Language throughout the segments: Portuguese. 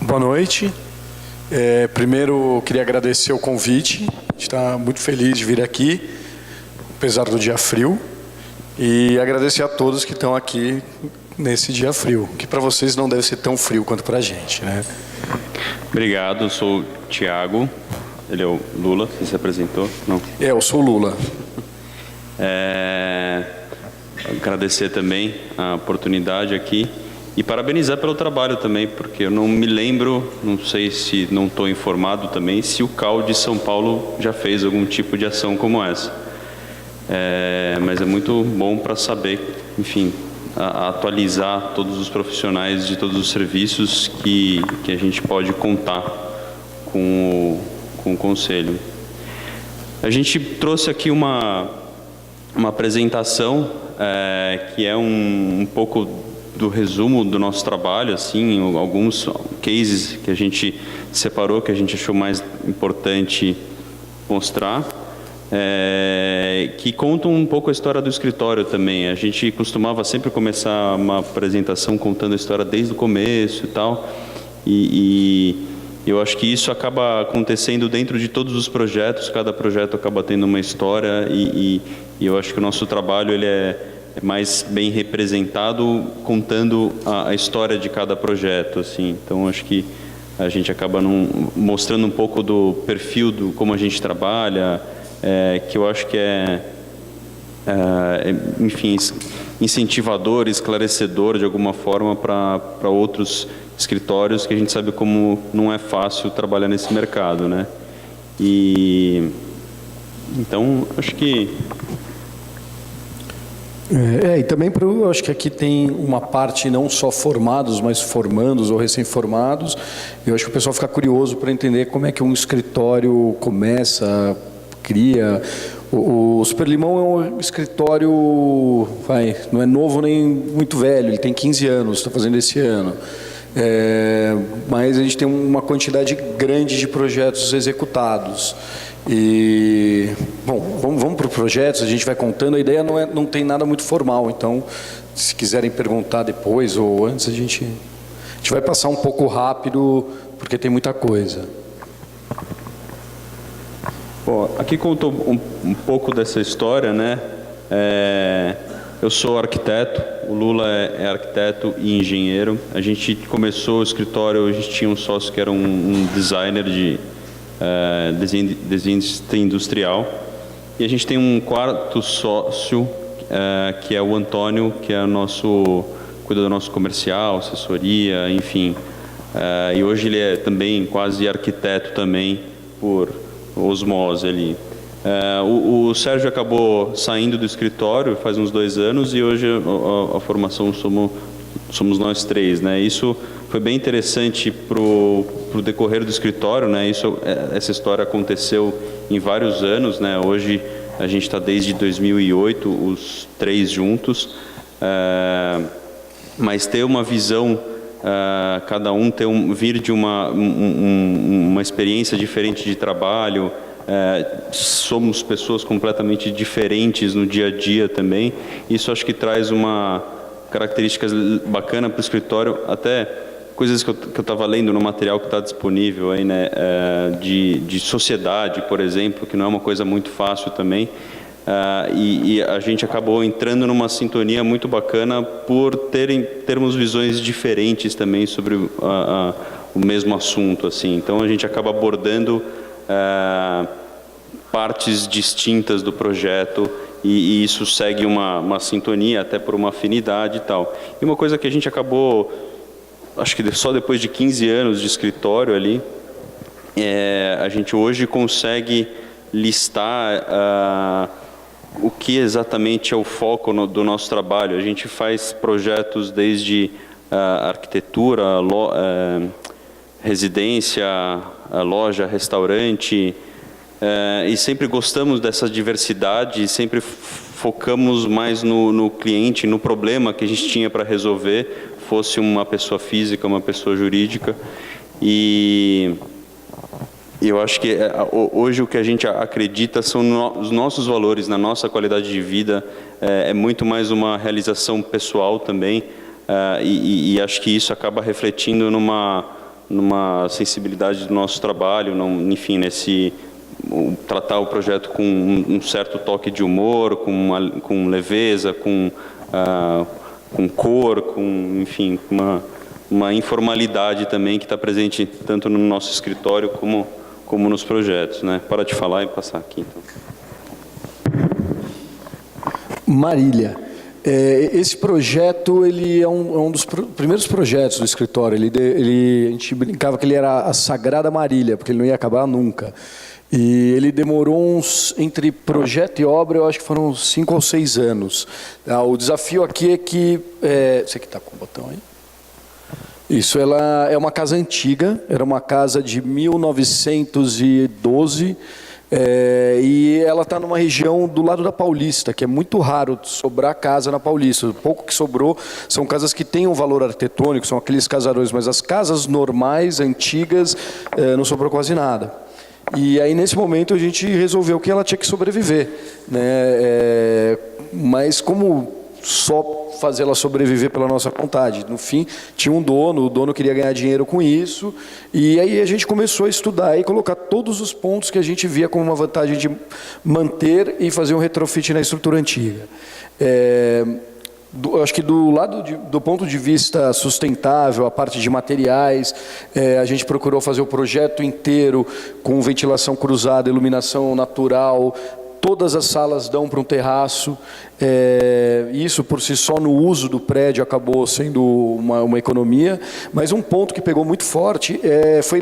Boa noite. Primeiro, queria agradecer o convite. A gente está muito feliz de vir aqui, apesar do dia frio. E agradecer a todos que estão aqui nesse dia frio, que para vocês não deve ser tão frio quanto para a gente, né? Obrigado, eu sou o Thiago. Ele é o Lula, você se apresentou? Não. Eu sou o Lula. Agradecer também a oportunidade aqui e parabenizar pelo trabalho também, porque eu não me lembro, não sei se não estou informado também, se o CAL de São Paulo já fez algum tipo de ação como essa. Mas é muito bom para saber, enfim, atualizar todos os profissionais de todos os serviços que a gente pode contar com o Conselho. A gente trouxe aqui uma apresentação que é um pouco do resumo do nosso trabalho, assim, alguns cases que a gente separou, que a gente achou mais importante mostrar, que contam um pouco a história do escritório também. A gente costumava sempre começar uma apresentação contando a história desde o começo e tal, e eu acho que isso acaba acontecendo dentro de todos os projetos, cada projeto acaba tendo uma história, e eu acho que o nosso trabalho ele é mais bem representado contando a história de cada projeto, assim. Então acho que a gente acaba mostrando um pouco do perfil do como a gente trabalha, que eu acho que enfim, incentivador, esclarecedor de alguma forma para outros escritórios, que a gente sabe como não é fácil trabalhar nesse mercado, né? Então acho que e também eu acho que aqui tem uma parte não só formados, mas formandos ou recém-formados. Eu acho que o pessoal fica curioso para entender como é que um escritório começa, cria. O Superlimão é um escritório, não é novo nem muito velho, ele tem 15 anos, está fazendo esse ano. Mas a gente tem uma quantidade grande de projetos executados. E, bom, vamos para os projetos, a gente vai contando. A ideia não tem nada muito formal, então, se quiserem perguntar depois ou antes, a gente vai passar um pouco rápido, porque tem muita coisa. Bom, aqui contou um pouco dessa história, né? Eu sou arquiteto, o Lula é arquiteto e engenheiro. A gente começou o escritório, a gente tinha um sócio que era um designer de desenho industrial, e a gente tem um quarto sócio que é o Antônio, que é cuida do nosso comercial, assessoria, enfim, e hoje ele é também quase arquiteto também por osmose ali. O Sérgio acabou saindo do escritório faz uns 2 anos, e hoje a formação somos nós 3, né? Isso foi bem interessante para o decorrer do escritório, né? Essa história aconteceu em vários anos, né? Hoje a gente está desde 2008, os 3 juntos, mas ter uma visão, cada um vir de uma experiência diferente de trabalho. Somos pessoas completamente diferentes no dia a dia também. Isso acho que traz uma característica bacana para o escritório, até coisas que eu estava lendo no material que está disponível aí, né, de sociedade, por exemplo, que não é uma coisa muito fácil também, e a gente acabou entrando numa sintonia muito bacana por termos visões diferentes também sobre o mesmo assunto, assim. Então a gente acaba abordando partes distintas do projeto, e isso segue uma sintonia, até por uma afinidade e tal. E uma coisa que a gente acabou, acho que só depois de 15 anos de escritório ali, a gente hoje consegue listar o que exatamente é o foco do nosso trabalho. A gente faz projetos desde arquitetura, residência, loja, restaurante, e sempre gostamos dessa diversidade, sempre focamos mais no cliente, no problema que a gente tinha para resolver, fosse uma pessoa física, uma pessoa jurídica. E eu acho que hoje o que a gente acredita são os nossos valores, na nossa qualidade de vida, é muito mais uma realização pessoal também, e acho que isso acaba refletindo numa sensibilidade do nosso trabalho, enfim, tratar o projeto com um certo toque de humor, com leveza, com cor, enfim, uma informalidade também que está presente tanto no nosso escritório como nos projetos, né? Para de falar e passar aqui, então. Marília. Esse projeto, ele é um dos primeiros projetos do escritório. A gente brincava que ele era a Sagrada Marília, porque ele não ia acabar nunca. E ele demorou entre projeto e obra, eu acho que foram 5 ou 6 anos. O desafio aqui é que... você que está com o botão aí? Isso, ela é uma casa antiga, era uma casa de 1912, e ela está numa região do lado da Paulista, que é muito raro sobrar casa na Paulista. O pouco que sobrou são casas que têm um valor arquitetônico, são aqueles casarões, mas as casas normais, antigas, não sobrou quase nada. E aí, nesse momento, a gente resolveu que ela tinha que sobreviver, né? Mas como só fazer ela sobreviver pela nossa vontade? No fim, tinha um dono, o dono queria ganhar dinheiro com isso, e aí a gente começou a estudar e colocar todos os pontos que a gente via como uma vantagem de manter e fazer um retrofit na estrutura antiga. Acho que do ponto de vista sustentável, a parte de materiais, a gente procurou fazer o projeto inteiro com ventilação cruzada, iluminação natural. Todas as salas dão para um terraço. Isso, por si só, no uso do prédio, acabou sendo uma economia. Mas um ponto que pegou muito forte foi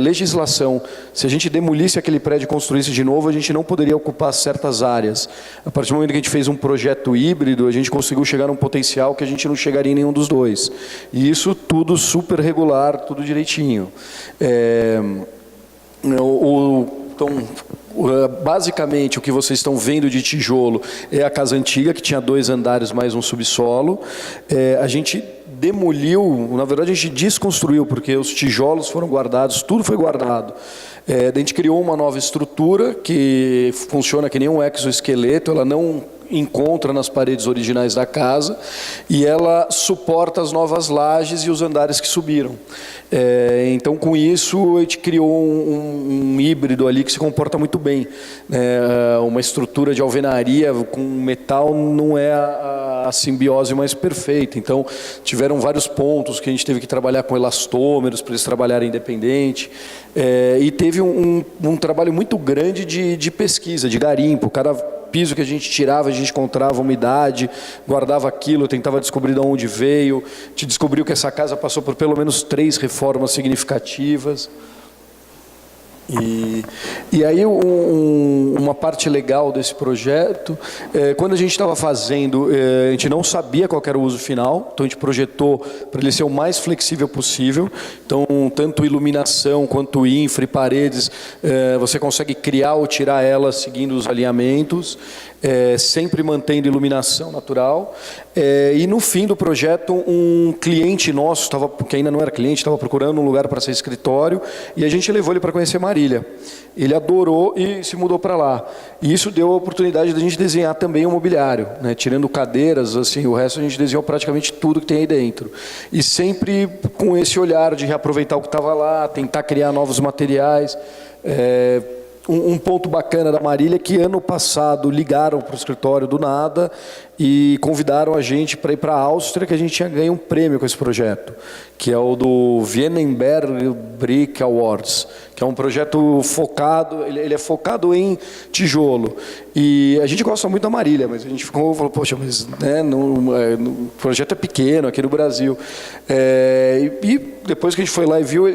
legislação. Se a gente demolisse aquele prédio e construísse de novo, a gente não poderia ocupar certas áreas. A partir do momento que a gente fez um projeto híbrido, a gente conseguiu chegar a um potencial que a gente não chegaria em nenhum dos dois. E isso tudo super regular, tudo direitinho. Então, basicamente, o que vocês estão vendo de tijolo é a casa antiga, que tinha 2 andares mais um subsolo. A gente demoliu, na verdade a gente desconstruiu, porque os tijolos foram guardados, tudo foi guardado. A gente criou uma nova estrutura que funciona que nem um exoesqueleto, ela não encontra nas paredes originais da casa, e ela suporta as novas lajes e os andares que subiram. Então, com isso, a gente criou um híbrido ali que se comporta muito bem. Uma estrutura de alvenaria com metal não é a simbiose mais perfeita. Então, tiveram vários pontos que a gente teve que trabalhar com elastômeros para eles trabalharem independente. E teve um trabalho muito grande de pesquisa, de garimpo. Cada piso que a gente tirava, a gente encontrava umidade, guardava aquilo, tentava descobrir de onde veio. A gente descobriu que essa casa passou por pelo menos 3 reformas significativas. E aí uma parte legal desse projeto, quando a gente estava fazendo, a gente não sabia qual era o uso final, então a gente projetou para ele ser o mais flexível possível. Então, tanto iluminação quanto infra e paredes, você consegue criar ou tirar elas seguindo os alinhamentos, sempre mantendo iluminação natural. E no fim do projeto, um cliente nosso, que ainda não era cliente, estava procurando um lugar para ser escritório, e a gente levou ele para conhecer Marília. Ele adorou e se mudou para lá. E isso deu a oportunidade de a gente desenhar também o mobiliário, né? Tirando cadeiras, assim, o resto a gente desenhou praticamente tudo que tem aí dentro. E sempre com esse olhar de reaproveitar o que estava lá, tentar criar novos materiais. Um ponto bacana da Marília é que ano passado ligaram para o escritório do nada e convidaram a gente para ir para a Áustria, que a gente tinha ganho um prêmio com esse projeto, que é o do Wienerberg Brick Awards, que é um projeto focado, ele é focado em tijolo. E a gente gosta muito da Marília, mas a gente falou, poxa, mas o projeto é pequeno aqui no Brasil. E depois que a gente foi lá e viu,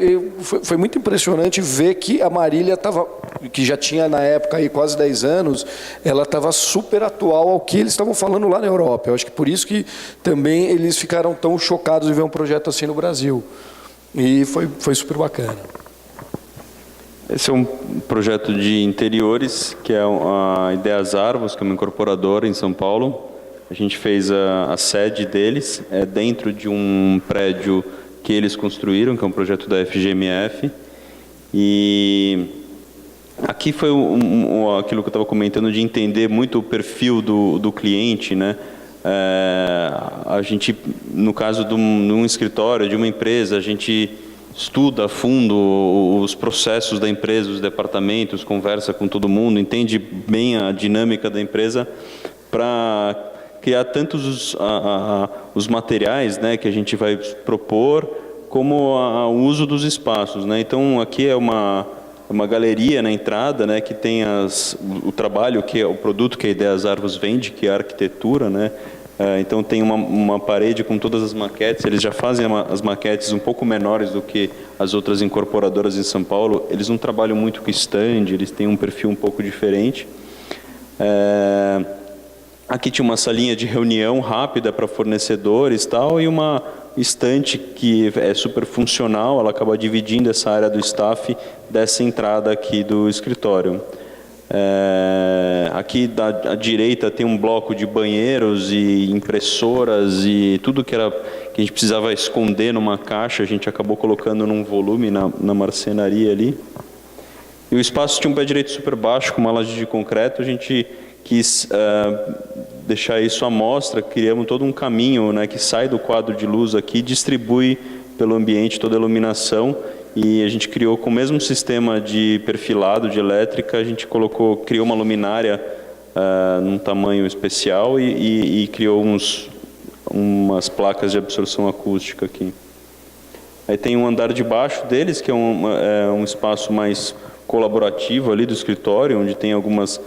foi muito impressionante ver que a Marília estava, que já tinha na época aí quase 10 anos, ela estava super atual ao que eles estavam falando lá na Europa. Eu acho que por isso que também eles ficaram tão chocados de ver um projeto assim no Brasil. E foi super bacana. Esse é um projeto de interiores, que é a Ideias Arvos, que é uma incorporadora em São Paulo. A gente fez a sede deles, dentro de um prédio que eles construíram, que é um projeto da FGMF. E aqui foi aquilo que eu estava comentando, de entender muito o perfil do cliente, né? A gente, no caso de um escritório, de uma empresa, a gente estuda a fundo os processos da empresa, os departamentos, conversa com todo mundo, entende bem a dinâmica da empresa para criar tantos os materiais, né, que a gente vai propor, como o uso dos espaços, né? Então aqui é uma galeria na entrada, né, que tem o trabalho, que é o produto que a Ideias Arvos vende, que é a arquitetura, né? Então tem uma parede com todas as maquetes. Eles já fazem as maquetes um pouco menores do que as outras incorporadoras em São Paulo. Eles não trabalham muito com stand, eles têm um perfil um pouco diferente. Aqui tinha uma salinha de reunião rápida para fornecedores e tal, e uma estante que é super funcional. Ela acaba dividindo essa área do staff dessa entrada aqui do escritório. Aqui à direita tem um bloco de banheiros e impressoras e tudo que a gente precisava esconder numa caixa, a gente acabou colocando num volume na marcenaria ali. E o espaço tinha um pé direito super baixo, com uma laje de concreto. A gente quis deixar isso à mostra, criamos todo um caminho, né, que sai do quadro de luz aqui, distribui pelo ambiente toda a iluminação. E a gente criou com o mesmo sistema de perfilado de elétrica, a gente criou uma luminária num tamanho especial e criou umas placas de absorção acústica aqui. Aí tem um andar de baixo deles, que é um espaço mais colaborativo ali do escritório, onde tem algumas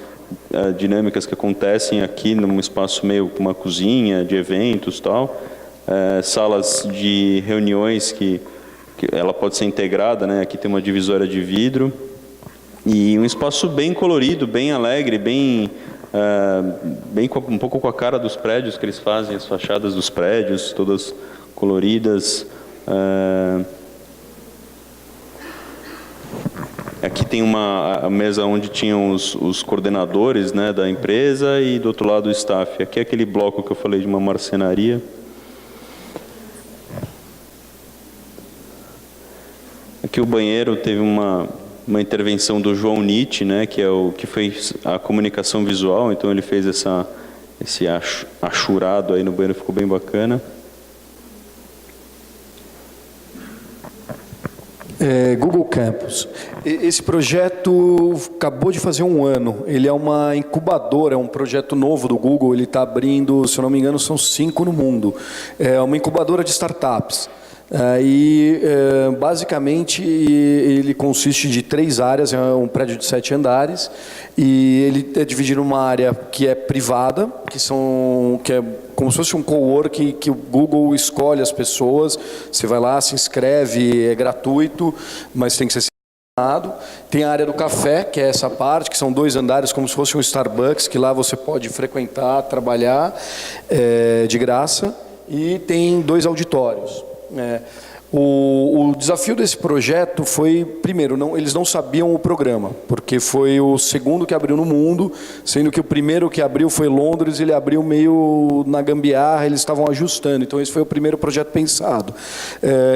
dinâmicas que acontecem aqui num espaço meio com uma cozinha de eventos e tal. Salas de reuniões que ela pode ser integrada, né? Aqui tem uma divisória de vidro e um espaço bem colorido, bem alegre, bem um pouco com a cara dos prédios que eles fazem, as fachadas dos prédios, todas coloridas. Aqui tem a mesa onde tinham os coordenadores, né, da empresa, e do outro lado o staff. Aqui é aquele bloco que eu falei de uma marcenaria. Aqui o banheiro teve uma intervenção do João Nietzsche, né, que fez a comunicação visual, então ele fez esse achurado aí no banheiro, ficou bem bacana. Google Campus. Esse projeto acabou de fazer 1 ano. Ele é uma incubadora, é um projeto novo do Google. Ele está abrindo, se eu não me engano, são 5 no mundo. É uma incubadora de startups. Basicamente, ele consiste de 3 áreas, é um prédio de 7 andares, e ele é dividido numa área que é privada, que é como se fosse um coworking que o Google escolhe as pessoas. Você vai lá, se inscreve, é gratuito, mas tem que ser selecionado. Tem a área do café, que é essa parte, que são 2 andares, como se fosse um Starbucks, que lá você pode frequentar, trabalhar de graça, e tem 2 auditórios. O desafio desse projeto foi, primeiro, eles não sabiam o programa, porque foi o segundo que abriu no mundo, sendo que o primeiro que abriu foi Londres. Ele abriu meio na gambiarra, eles estavam ajustando, então esse foi o primeiro projeto pensado.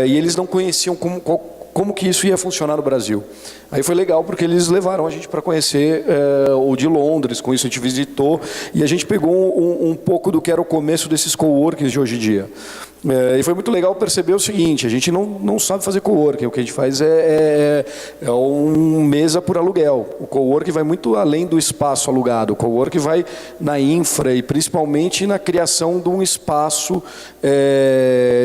E eles não conheciam como que isso ia funcionar no Brasil. Aí foi legal, porque eles levaram a gente para conhecer o de Londres. Com isso a gente visitou, e a gente pegou um pouco do que era o começo desses coworkings de hoje em dia. E foi muito legal perceber o seguinte: a gente não sabe fazer coworking. O que a gente faz é mesa por aluguel. O coworking vai muito além do espaço alugado. O coworking vai na infra e principalmente na criação de um espaço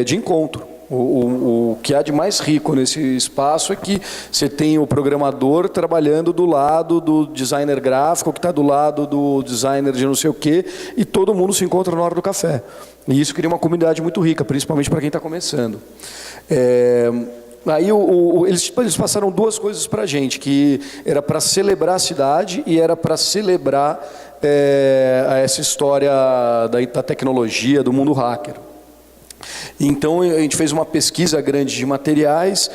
de encontro. O que há de mais rico nesse espaço é que você tem o programador trabalhando do lado do designer gráfico, que está do lado do designer de não sei o quê, e todo mundo se encontra na hora do café. E isso cria uma comunidade muito rica, principalmente para quem está começando. Aí eles passaram 2 coisas para a gente, que era para celebrar a cidade e era para celebrar essa história da tecnologia, do mundo hacker. Então a gente fez uma pesquisa grande de materiais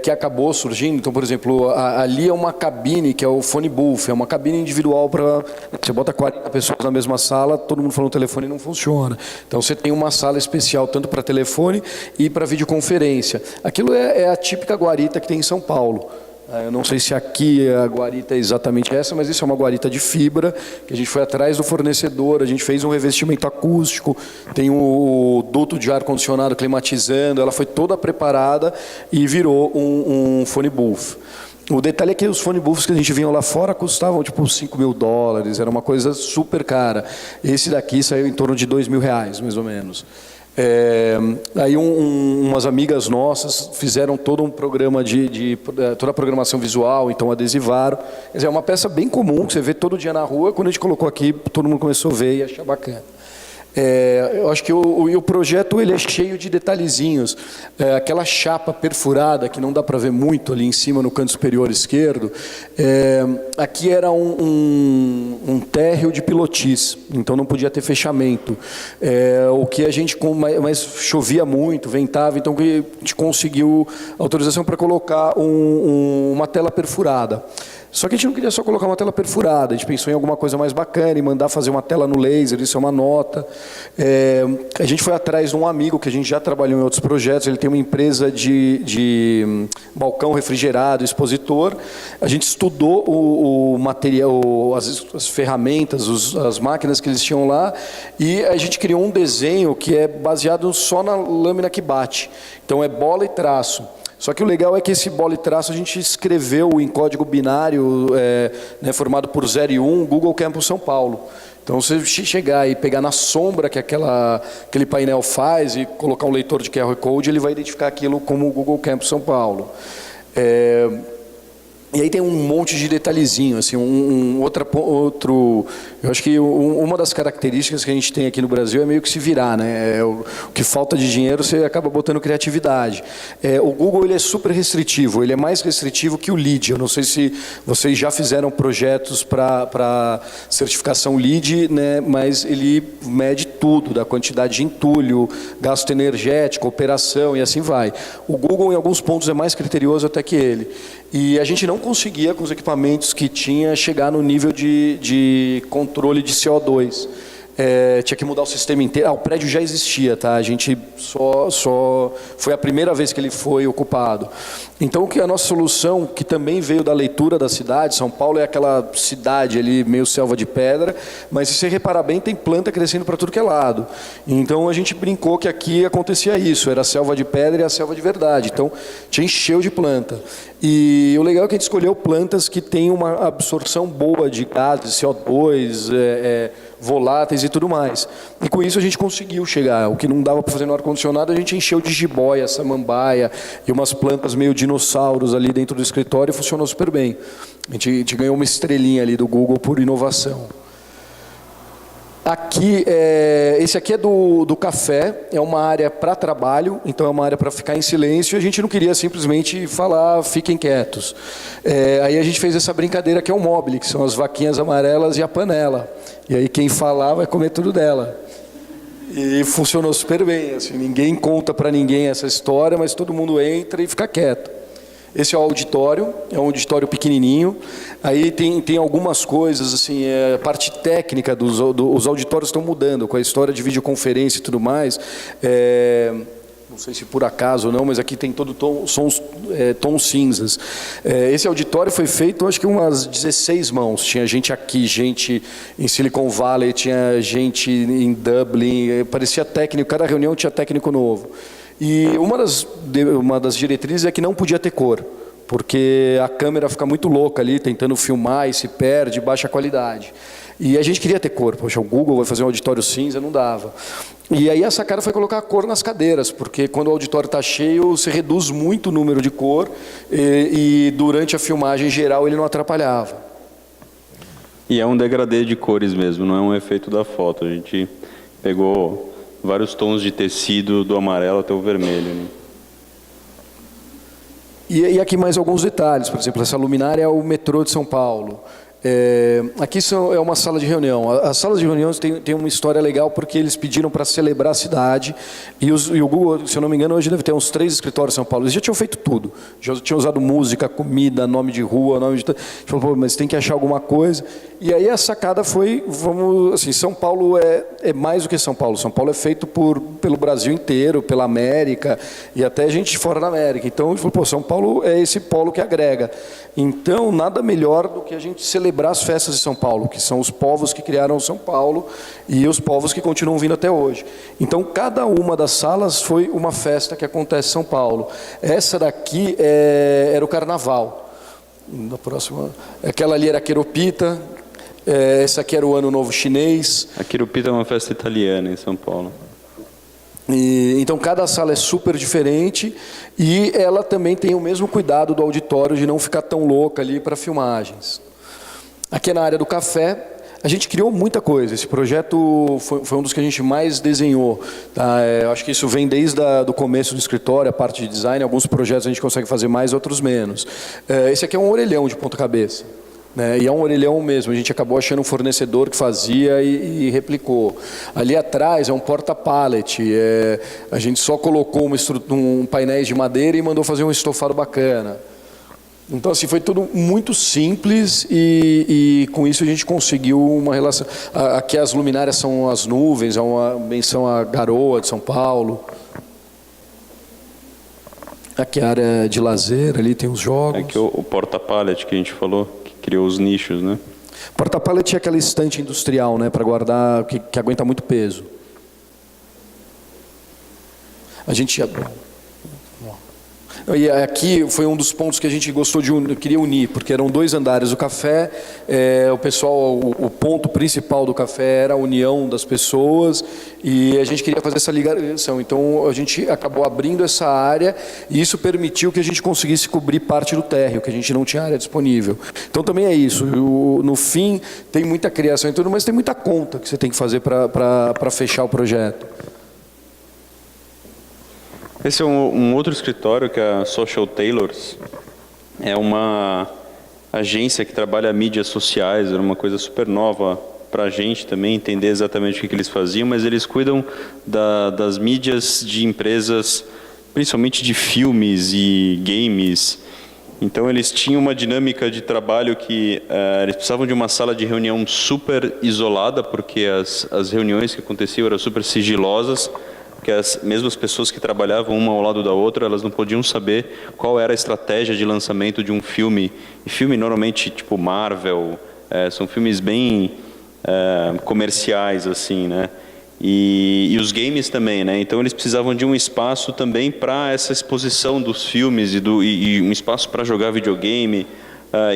que acabou surgindo. Então, por exemplo, ali é uma cabine que é o phone booth, é uma cabine individual para você bota 40 pessoas na mesma sala, todo mundo falando no telefone e não funciona. Então você tem uma sala especial tanto para telefone e para videoconferência. Aquilo é a típica guarita que tem em São Paulo. Eu não sei se aqui a guarita é exatamente essa, mas isso é uma guarita de fibra, que a gente foi atrás do fornecedor, a gente fez um revestimento acústico, tem o duto de ar-condicionado climatizando, ela foi toda preparada e virou um phone booth. O detalhe é que os phone booths que a gente vinha lá fora custavam tipo $5.000, era uma coisa super cara. Esse daqui saiu em torno de R$2.000, mais ou menos. Aí umas amigas nossas fizeram todo um programa toda a programação visual, então adesivaram. Quer dizer, é uma peça bem comum, que você vê todo dia na rua. Quando a gente colocou aqui, todo mundo começou a ver e achar bacana. Eu acho que o projeto ele é cheio de detalhezinhos. Aquela chapa perfurada, que não dá para ver muito ali em cima no canto superior esquerdo, aqui era um térreo de pilotis, então não podia ter fechamento. O que a gente, mas chovia muito, ventava, então a gente conseguiu autorização para colocar uma tela perfurada. Só que a gente não queria só colocar uma tela perfurada, a gente pensou em alguma coisa mais bacana, e mandar fazer uma tela no laser, isso é uma nota. A gente foi atrás de um amigo que a gente já trabalhou em outros projetos, ele tem uma empresa de balcão refrigerado, expositor. A gente estudou o material, as ferramentas, as máquinas que eles tinham lá, e a gente criou um desenho que é baseado só na lâmina que bate. Então é bola e traço. Só que o legal é que esse bola e traço a gente escreveu em código binário, formado por 0 e 1, Google Campus São Paulo. Então, se você chegar e pegar na sombra que aquele painel faz e colocar um leitor de QR Code, ele vai identificar aquilo como o Google Campus São Paulo. E aí tem um monte de detalhezinho, assim, outro. Eu acho que uma das características que a gente tem aqui no Brasil é meio que se virar, né? O que falta de dinheiro, você acaba botando criatividade. O Google ele é super restritivo, ele é mais restritivo que o LEED. Eu não sei se vocês já fizeram projetos para certificação LEED, né? Mas ele mede tudo, da quantidade de entulho, gasto energético, operação e assim vai. O Google, em alguns pontos, é mais criterioso até que ele. E a gente não conseguia, com os equipamentos que tinha, chegar no nível de controle de CO2. Tinha que mudar o sistema inteiro. O prédio já existia, tá? A gente só foi a primeira vez que ele foi ocupado. Então, que a nossa solução, que também veio da leitura da cidade, São Paulo é aquela cidade ali, meio selva de pedra, mas se você reparar bem, tem planta crescendo para tudo que é lado. Então, a gente brincou que aqui acontecia isso, era a selva de pedra e a selva de verdade. Então, tinha encheu de planta. E o legal é que a gente escolheu plantas que têm uma absorção boa de gases, CO2, voláteis e tudo mais. E com isso a gente conseguiu chegar. O que não dava para fazer no ar-condicionado, a gente encheu de jiboia, samambaia e umas plantas meio dinossauros ali dentro do escritório e funcionou super bem. A gente ganhou uma estrelinha ali do Google por inovação. Aqui, esse aqui é do café, é uma área para trabalho, então é uma área para ficar em silêncio, e a gente não queria simplesmente falar, fiquem quietos. Aí a gente fez essa brincadeira que é o mobile, que são as vaquinhas amarelas e a panela. E aí quem falar vai comer tudo dela. E funcionou super bem, assim, ninguém conta para ninguém essa história, mas todo mundo entra e fica quieto. Esse é o auditório, é um auditório pequenininho. Aí tem algumas coisas, assim, a parte técnica os auditórios estão mudando, com a história de videoconferência e tudo mais. Não sei se por acaso ou não, mas aqui tem todo tons cinzas. Esse auditório foi feito, acho que umas 16 mãos. Tinha gente aqui, gente em Silicon Valley, tinha gente em Dublin, parecia técnico, cada reunião tinha técnico novo. E uma das diretrizes é que não podia ter cor, porque a câmera fica muito louca ali, tentando filmar e se perde, baixa qualidade. E a gente queria ter cor, poxa, o Google vai fazer um auditório cinza, não dava. E aí a sacada foi colocar a cor nas cadeiras, porque quando o auditório está cheio, você reduz muito o número de cor, e durante a filmagem geral ele não atrapalhava. E é um degradê de cores mesmo, não é um efeito da foto. A gente pegou vários tons de tecido, do amarelo até o vermelho, né? E aqui mais alguns detalhes, por exemplo, essa luminária é o metrô de São Paulo. Aqui é uma sala de reunião. As salas de reunião tem uma história legal porque eles pediram para celebrar a cidade e o Google, se eu não me engano, hoje deve ter uns 3 escritórios em São Paulo. Eles já tinham feito tudo. Já tinham usado música, comida, nome de rua, nome de... A gente falou, mas tem que achar alguma coisa. E aí a sacada foi, São Paulo é mais do que São Paulo. São Paulo é feito pelo Brasil inteiro, pela América e até gente fora da América. Então a gente falou, São Paulo é esse polo que agrega. Então nada melhor do que a gente celebrar as festas de São Paulo, que são os povos que criaram São Paulo e os povos que continuam vindo até hoje. Então, cada uma das salas foi uma festa que acontece em São Paulo. Essa daqui era o Carnaval. Na próxima, aquela ali era a Queropita. Essa aqui era o Ano Novo Chinês. A Queropita é uma festa italiana em São Paulo. Então cada sala é super diferente e ela também tem o mesmo cuidado do auditório de não ficar tão louca ali para filmagens. Aqui na área do café, a gente criou muita coisa. Esse projeto foi um dos que a gente mais desenhou. Tá? Eu acho que isso vem desde o começo do escritório, a parte de design. Alguns projetos a gente consegue fazer mais, outros menos. Esse aqui é um orelhão de ponta cabeça. Né? E é um orelhão mesmo. A gente acabou achando um fornecedor que fazia e replicou. Ali atrás é um porta-pallet. A gente só colocou um painéis de madeira e mandou fazer um estofado bacana. Então, assim, foi tudo muito simples e com isso a gente conseguiu uma relação. Aqui as luminárias são as nuvens, é uma menção à garoa de São Paulo. Aqui a área de lazer, ali tem os jogos. Aqui o porta-pallet que a gente falou, que criou os nichos, né? Porta-pallet é aquela estante industrial, né, para guardar, que aguenta muito peso. A gente... E aqui foi um dos pontos que a gente gostou queria unir, porque eram 2 andares do café, o ponto principal do café era a união das pessoas e a gente queria fazer essa ligação. Então a gente acabou abrindo essa área e isso permitiu que a gente conseguisse cobrir parte do térreo, que a gente não tinha área disponível. Então também é isso, no fim tem muita criação e tudo, mas tem muita conta que você tem que fazer para fechar o projeto. Esse é um outro escritório que é a Social Tailors. É uma agência que trabalha mídias sociais, era uma coisa super nova para a gente também entender exatamente o que eles faziam, mas eles cuidam das mídias de empresas, principalmente de filmes e games. Então eles tinham uma dinâmica de trabalho que eles precisavam de uma sala de reunião super isolada, porque as reuniões que aconteciam eram super sigilosas, que as mesmas pessoas que trabalhavam uma ao lado da outra, elas não podiam saber qual era a estratégia de lançamento de um filme. E filme normalmente tipo Marvel, são filmes bem comerciais assim, né? E os games também, né? Então eles precisavam de um espaço também para essa exposição dos filmes e um espaço para jogar videogame.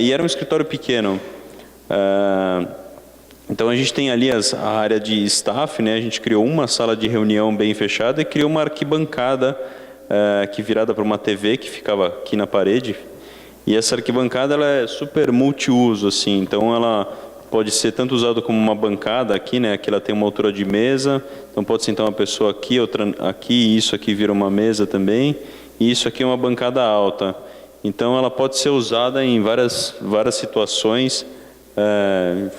E era um escritório pequeno. Então a gente tem ali a área de staff, né? A gente criou uma sala de reunião bem fechada e criou uma arquibancada que virada para uma TV que ficava aqui na parede. E essa arquibancada ela é super multiuso, assim. Então ela pode ser tanto usada como uma bancada aqui, né? Aqui ela tem uma altura de mesa. Então pode sentar uma pessoa aqui, outra aqui. E isso aqui vira uma mesa também. E isso aqui é uma bancada alta. Então ela pode ser usada em várias situações.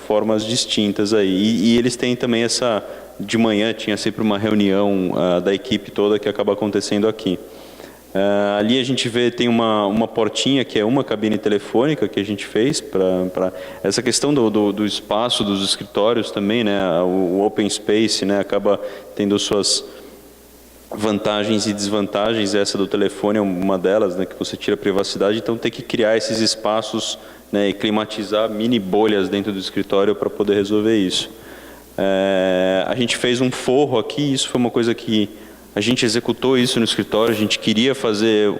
Formas distintas aí. E eles têm também de manhã tinha sempre uma reunião da equipe toda que acaba acontecendo aqui. Ali a gente vê, tem uma portinha que é uma cabine telefônica que a gente fez para essa questão do espaço dos escritórios também, né? O open space, né? Acaba tendo suas vantagens e desvantagens. Essa do telefone é uma delas, né? Que você tira a privacidade, então tem que criar esses espaços, né, e climatizar mini bolhas dentro do escritório para poder resolver isso. A gente fez um forro aqui, isso foi uma coisa que a gente executou isso no escritório, a gente queria fazer,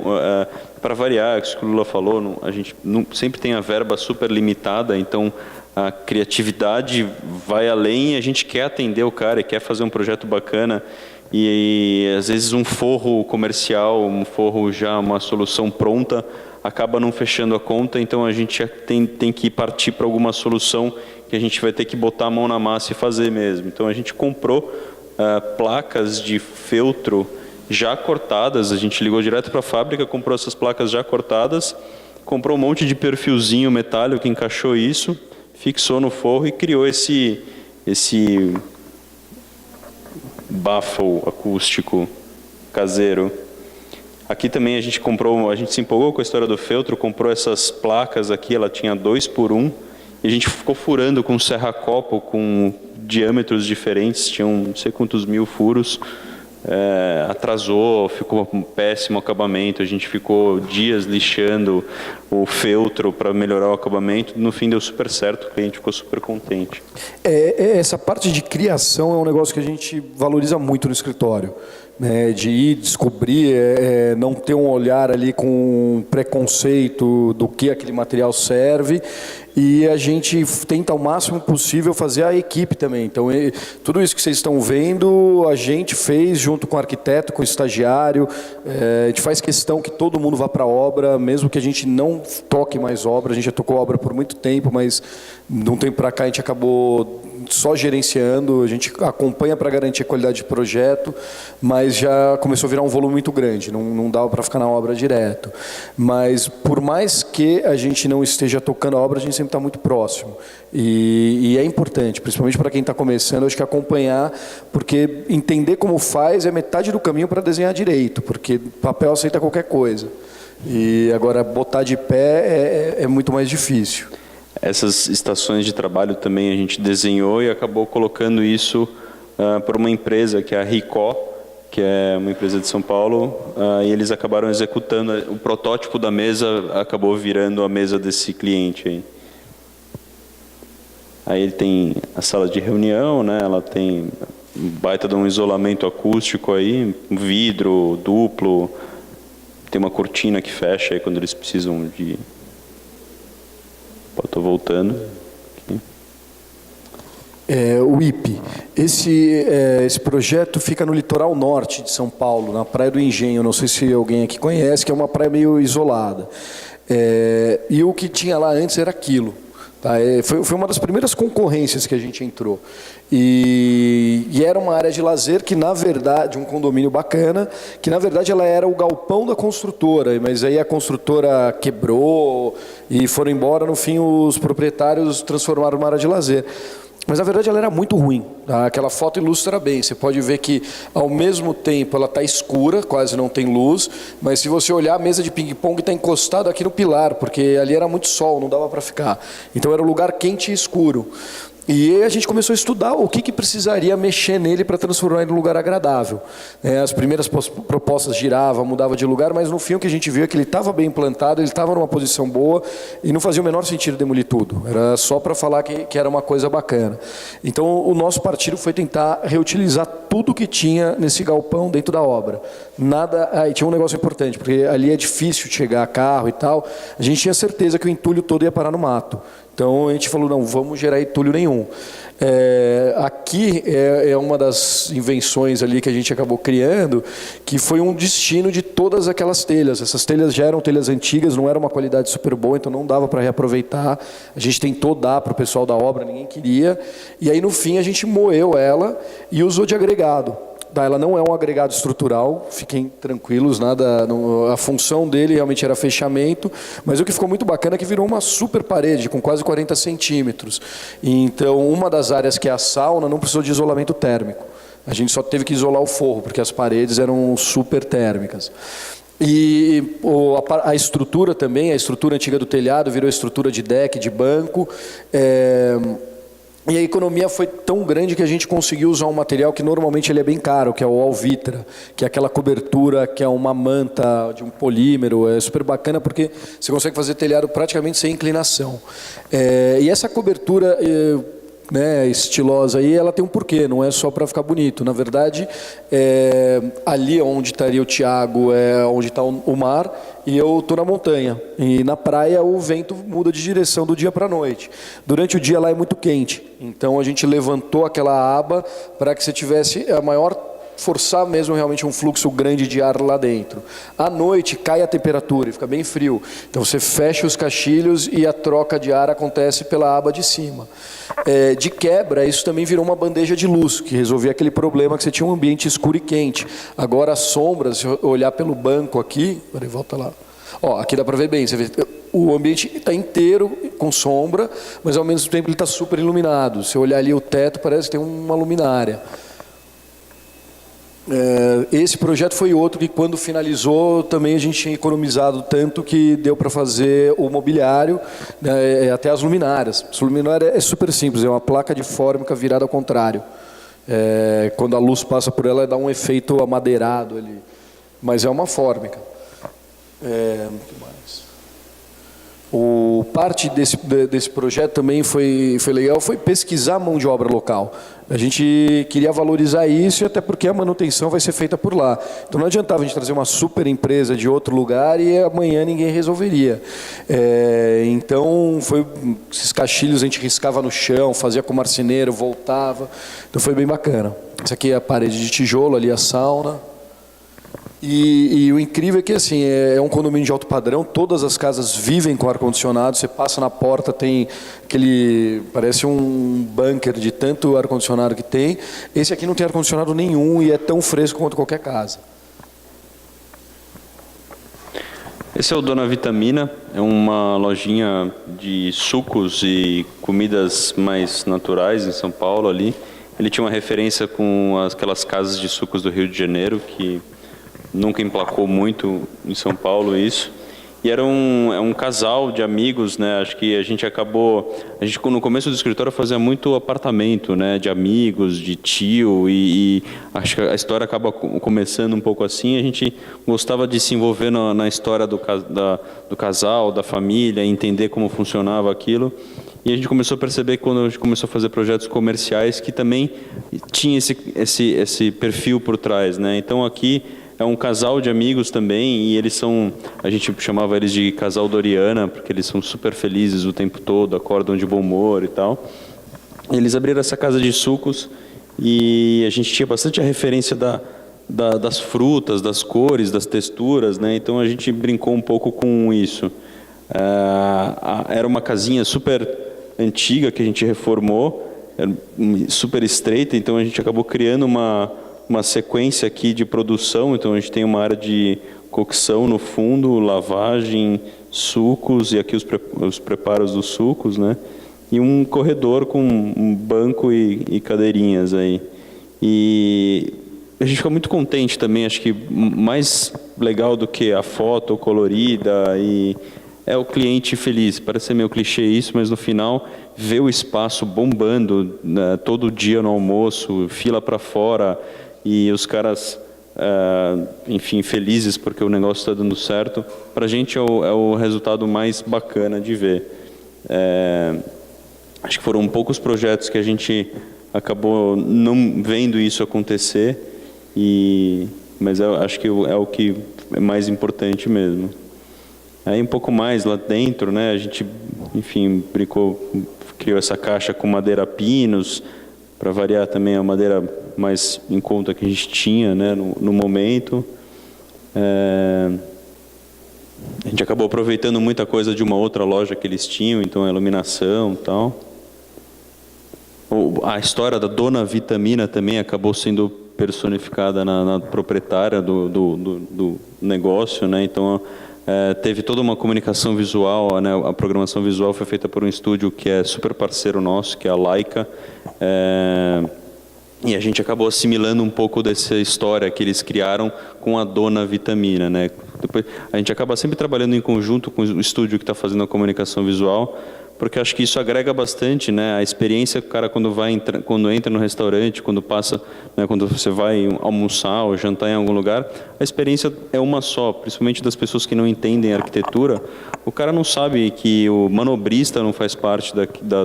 para variar, o que o Lula falou, a gente sempre tem a verba super limitada, então a criatividade vai além e a gente quer atender o cara e quer fazer um projeto bacana. E às vezes um forro comercial, um forro já uma solução pronta, acaba não fechando a conta, então a gente tem que partir para alguma solução que a gente vai ter que botar a mão na massa e fazer mesmo. Então a gente comprou placas de feltro já cortadas, a gente ligou direto para a fábrica, comprou essas placas já cortadas, comprou um monte de perfilzinho metálico que encaixou isso, fixou no forro e criou esse baffle acústico caseiro. Aqui também a gente se empolgou com a história do feltro, comprou essas placas aqui, ela tinha 2x1, e a gente ficou furando com serra-copo, com diâmetros diferentes, tinham não sei quantos mil furos, atrasou, ficou um péssimo acabamento, a gente ficou dias lixando o feltro para melhorar o acabamento, no fim deu super certo, o cliente ficou super contente. Essa parte de criação é um negócio que a gente valoriza muito no escritório, né, de ir descobrir, não ter um olhar ali com preconceito do que aquele material serve, e a gente tenta ao máximo possível fazer a equipe também. Então, tudo isso que vocês estão vendo, a gente fez junto com o arquiteto, com o estagiário, a gente faz questão que todo mundo vá para a obra, mesmo que a gente não toque mais obra, a gente já tocou obra por muito tempo, mas de um tempo para cá a gente acabou só gerenciando, a gente acompanha para garantir a qualidade de projeto, mas já começou a virar um volume muito grande, não dava para ficar na obra direto. Mas por mais que a gente não esteja tocando a obra, a gente sempre está muito próximo. E é importante, principalmente para quem está começando, acho que acompanhar, porque entender como faz é metade do caminho para desenhar direito, porque papel aceita qualquer coisa. E agora botar de pé é muito mais difícil. Essas estações de trabalho também a gente desenhou e acabou colocando isso por uma empresa que é a Ricó, que é uma empresa de São Paulo, e eles acabaram executando, o protótipo da mesa acabou virando a mesa desse cliente aí. Aí ele tem a sala de reunião, né? Ela tem um baita de um isolamento acústico aí, um vidro duplo, tem uma cortina que fecha aí quando eles precisam de... Estou voltando. Aqui. O IP. Esse projeto fica no litoral norte de São Paulo, na Praia do Engenho. Não sei se alguém aqui conhece, que é uma praia meio isolada. E o que tinha lá antes era aquilo. Tá? Foi uma das primeiras concorrências que a gente entrou. E era uma área de lazer que, na verdade, um condomínio bacana, que, na verdade, ela era o galpão da construtora, mas aí a construtora quebrou e foram embora. No fim, os proprietários transformaram numa área de lazer. Mas, na verdade, ela era muito ruim. Tá? Aquela foto ilustra bem. Você pode ver que, ao mesmo tempo, ela está escura, quase não tem luz, mas se você olhar, a mesa de ping-pong está encostada aqui no pilar, porque ali era muito sol, não dava para ficar. Então, era um lugar quente e escuro. E a gente começou a estudar o que precisaria mexer nele para transformar ele num lugar agradável. As primeiras propostas giravam, mudavam de lugar, mas no fim o que a gente viu é que ele estava bem implantado, ele estava numa posição boa e não fazia o menor sentido demolir tudo. Era só para falar que era uma coisa bacana. Então o nosso partido foi tentar reutilizar tudo que tinha nesse galpão dentro da obra. E tinha um negócio importante, porque ali é difícil chegar a carro e tal. A gente tinha certeza que o entulho todo ia parar no mato. Então a gente falou, não vamos gerar entulho nenhum. Aqui é uma das invenções ali que a gente acabou criando, que foi um destino de todas aquelas telhas. Essas telhas já eram telhas antigas, não era uma qualidade super boa, então não dava para reaproveitar. A gente tentou dar para o pessoal da obra, ninguém queria. E aí no fim a gente moeu ela e usou de agregado. Ela não é um agregado estrutural, fiquem tranquilos, a função dele realmente era fechamento, mas o que ficou muito bacana é que virou uma super parede, com quase 40 centímetros. Então, uma das áreas que é a sauna não precisou de isolamento térmico. A gente só teve que isolar o forro, porque as paredes eram super térmicas. E a estrutura também, a estrutura antiga do telhado virou estrutura de deck, de banco. E a economia foi tão grande que a gente conseguiu usar um material que normalmente ele é bem caro, que é o Alvitra, que é aquela cobertura, que é uma manta de um polímero, é super bacana porque você consegue fazer telhado praticamente sem inclinação. E essa cobertura estilosa aí, ela tem um porquê, não é só para ficar bonito. Na verdade, ali onde estaria o Thiago é onde está o mar, e eu estou na montanha. E na praia o vento muda de direção do dia para a noite. Durante o dia lá é muito quente, então a gente levantou aquela aba para que você tivesse a maior... forçar mesmo realmente um fluxo grande de ar lá dentro. À noite cai a temperatura e fica bem frio. Então você fecha os caixilhos e a troca de ar acontece pela aba de cima. De quebra, isso também virou uma bandeja de luz, que resolvia aquele problema que você tinha um ambiente escuro e quente. Agora as sombras, se eu olhar pelo banco aqui... Peraí, volta lá. Aqui dá para ver bem. Você vê, o ambiente está inteiro com sombra, mas ao mesmo tempo ele está super iluminado. Se eu olhar ali o teto, parece que tem uma luminária. Esse projeto foi outro que, quando finalizou, também a gente tinha economizado tanto que deu para fazer o mobiliário, né, até as luminárias. A luminária é super simples, é uma placa de fórmica virada ao contrário. Quando a luz passa por ela, dá um efeito amadeirado ali. Mas é uma fórmica. Muito mais. Parte desse projeto também foi legal, foi pesquisar a mão de obra local. A gente queria valorizar isso, até porque a manutenção vai ser feita por lá. Então não adiantava a gente trazer uma super empresa de outro lugar e amanhã ninguém resolveria. Então, esses caixilhos a gente riscava no chão, fazia com marceneiro, voltava. Então foi bem bacana. Essa aqui é a parede de tijolo, ali a sauna. E o incrível é que assim, é um condomínio de alto padrão, todas as casas vivem com ar-condicionado, você passa na porta, tem parece um bunker de tanto ar-condicionado que tem. Esse aqui não tem ar-condicionado nenhum e é tão fresco quanto qualquer casa. Esse é o Dona Vitamina, é uma lojinha de sucos e comidas mais naturais em São Paulo ali. Ele tinha uma referência com aquelas casas de sucos do Rio de Janeiro, que nunca emplacou muito em São Paulo isso. E era um casal de amigos, né? Acho que a gente no começo do escritório fazia muito apartamento, né? De amigos, de tio, e acho que a história acaba começando um pouco assim. A gente gostava de se envolver na história do casal, da família, entender como funcionava aquilo. E a gente começou a perceber, quando a gente começou a fazer projetos comerciais, que também tinha esse perfil por trás, né? Então aqui é um casal de amigos também, e a gente chamava eles de casal Doriana, porque eles são super felizes o tempo todo, acordam de bom humor e tal. Eles abriram essa casa de sucos e a gente tinha bastante a referência das frutas, das cores, das texturas, né? Então a gente brincou um pouco com isso. Era uma casinha super antiga que a gente reformou, super estreita, então a gente acabou criando uma sequência aqui de produção. Então a gente tem uma área de cocção no fundo, lavagem, sucos, e aqui os preparos dos sucos, né? E um corredor com um banco e cadeirinhas aí. E a gente fica muito contente também, acho que mais legal do que a foto colorida é o cliente feliz. Parece ser meio clichê isso, mas no final ver o espaço bombando, né, todo dia no almoço, fila para fora, e os caras, enfim, felizes porque o negócio está dando certo, para a gente é o resultado mais bacana de ver. Acho que foram poucos projetos que a gente acabou não vendo isso acontecer, mas eu acho que é o que é mais importante mesmo. Aí um pouco mais lá dentro, né, a gente, enfim, criou essa caixa com madeira pinos, para variar também a madeira mais em conta que a gente tinha, né, no momento. A gente acabou aproveitando muita coisa de uma outra loja que eles tinham, então a iluminação e tal. A história da Dona Vitamina também acabou sendo personificada na proprietária do negócio, né? Então teve toda uma comunicação visual, né? A programação visual foi feita por um estúdio que é super parceiro nosso, que é a Laika. E a gente acabou assimilando um pouco dessa história que eles criaram com a Dona Vitamina, né? Depois, a gente acaba sempre trabalhando em conjunto com o estúdio que está fazendo a comunicação visual, porque acho que isso agrega bastante, né? A experiência que o cara quando entra no restaurante, quando passa, né, quando você vai almoçar ou jantar em algum lugar, a experiência é uma só, principalmente das pessoas que não entendem arquitetura. O cara não sabe que o manobrista não faz parte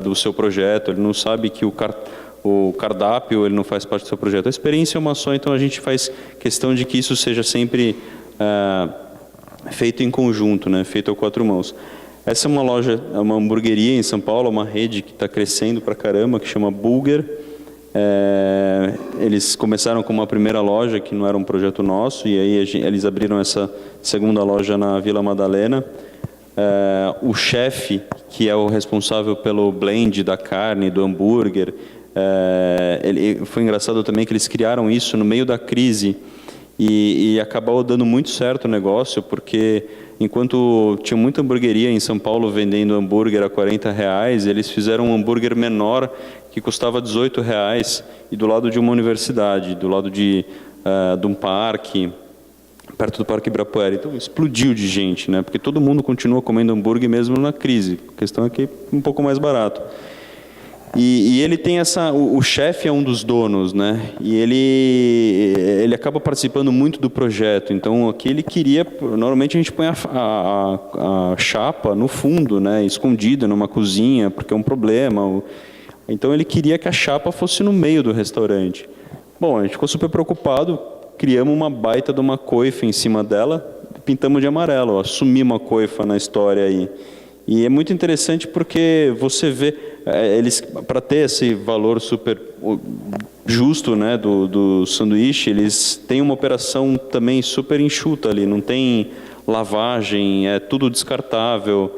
do seu projeto, ele não sabe que o cardápio ele não faz parte do seu projeto. A experiência é uma só, então a gente faz questão de que isso seja sempre feito em conjunto, né? Feito a quatro mãos. Essa é uma loja, é uma hamburgueria em São Paulo, uma rede que está crescendo pra caramba, que chama Burger. Eles começaram com uma primeira loja, que não era um projeto nosso, e aí eles abriram essa segunda loja na Vila Madalena. O chefe, que é o responsável pelo blend da carne, do hambúrguer, foi engraçado também que eles criaram isso no meio da crise, e acabou dando muito certo o negócio, porque enquanto tinha muita hamburgueria em São Paulo vendendo hambúrguer a R$40, eles fizeram um hambúrguer menor que custava R$18 e do lado de uma universidade, do lado de um parque, perto do Parque Ibirapuera. Então explodiu de gente, né? Porque todo mundo continua comendo hambúrguer mesmo na crise. A questão é que é um pouco mais barato. E ele tem o chefe é um dos donos, né? E ele acaba participando muito do projeto. Então aqui ele queria, normalmente a gente põe a chapa no fundo, né? Escondida numa cozinha, porque é um problema. Então ele queria que a chapa fosse no meio do restaurante. Bom, a gente ficou super preocupado, criamos uma baita de uma coifa em cima dela, pintamos de amarelo, assumimos a coifa na história aí. E é muito interessante porque você vê, eles, para ter esse valor super justo, né, do sanduíche, eles têm uma operação também super enxuta ali, não tem lavagem, é tudo descartável,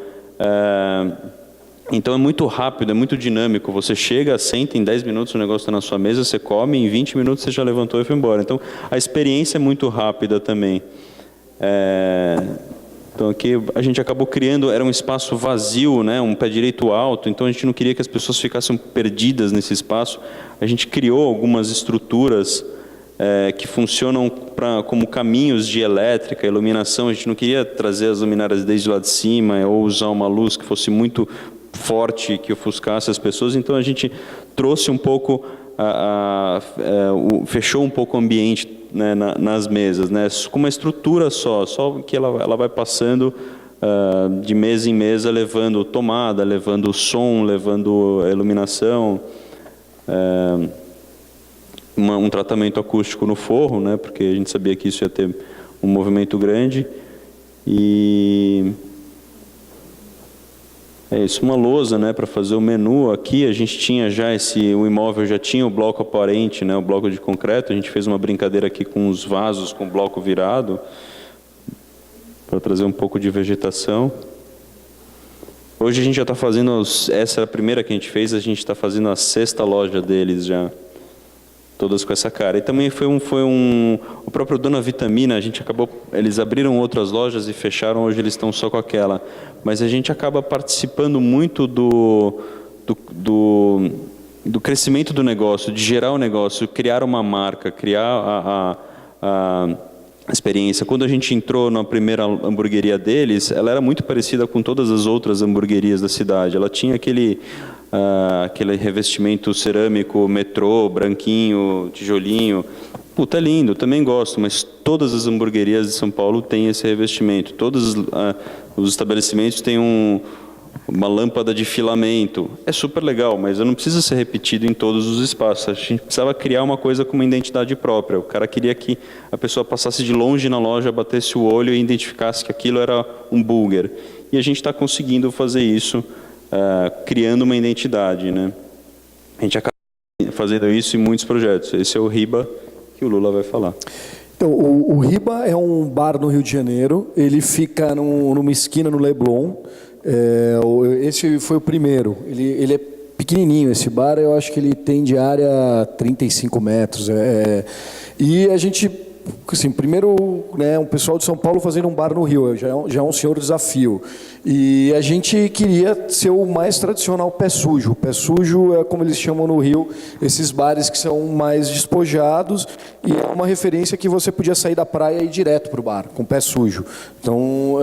então é muito rápido, é muito dinâmico, você chega, senta, em 10 minutos o negócio está na sua mesa, você come, em 20 minutos você já levantou e foi embora. Então a experiência é muito rápida também. Então aqui a gente acabou criando, era um espaço vazio, né, um pé direito alto, então a gente não queria que as pessoas ficassem perdidas nesse espaço. A gente criou algumas estruturas que funcionam como caminhos de elétrica, iluminação. A gente não queria trazer as luminárias desde lá de cima ou usar uma luz que fosse muito forte, que ofuscasse as pessoas. Então a gente trouxe um pouco, fechou um pouco o ambiente, né, nas mesas, né, com uma estrutura só que ela vai passando de mesa em mesa, levando tomada, levando som, levando iluminação, um tratamento acústico no forro, né, porque a gente sabia que isso ia ter um movimento grande. E é isso, uma lousa, né, para fazer o menu. Aqui a gente tinha já o imóvel já tinha o bloco aparente, né, o bloco de concreto. A gente fez uma brincadeira aqui com os vasos com o bloco virado para trazer um pouco de vegetação. Hoje a gente já está fazendo, essa era a primeira que a gente fez, a gente está fazendo a 6ª loja deles já, todas com essa cara. E também o próprio Dona Vitamina, a gente acabou, eles abriram outras lojas e fecharam, hoje eles estão só com aquela. Mas a gente acaba participando muito do crescimento do negócio, de gerar o negócio, criar uma marca, criar a experiência. Quando a gente entrou na primeira hamburgueria deles, ela era muito parecida com todas as outras hamburguerias da cidade. Ela tinha aquele revestimento cerâmico, metrô, branquinho, tijolinho. Puta, é lindo, também gosto, mas todas as hamburguerias de São Paulo têm esse revestimento. Todos os estabelecimentos têm uma lâmpada de filamento. É super legal, mas não precisa ser repetido em todos os espaços. A gente precisava criar uma coisa com uma identidade própria. O cara queria que a pessoa passasse de longe na loja, batesse o olho e identificasse que aquilo era um burger. E a gente está conseguindo fazer isso, criando uma identidade, né? A gente acaba fazendo isso em muitos projetos. Esse é o Riba, que o Lula vai falar. Então, o Riba é um bar no Rio de Janeiro. Ele fica numa esquina no Leblon. Esse foi o primeiro. Ele é pequenininho, esse bar. Eu acho que ele tem de área 35 metros. E a gente, assim, primeiro, né, um pessoal de São Paulo fazendo um bar no Rio, já é um senhor desafio. E a gente queria ser o mais tradicional pé sujo. O pé sujo é como eles chamam no Rio, esses bares que são mais despojados, e é uma referência que você podia sair da praia e ir direto para o bar, com o pé sujo. Então,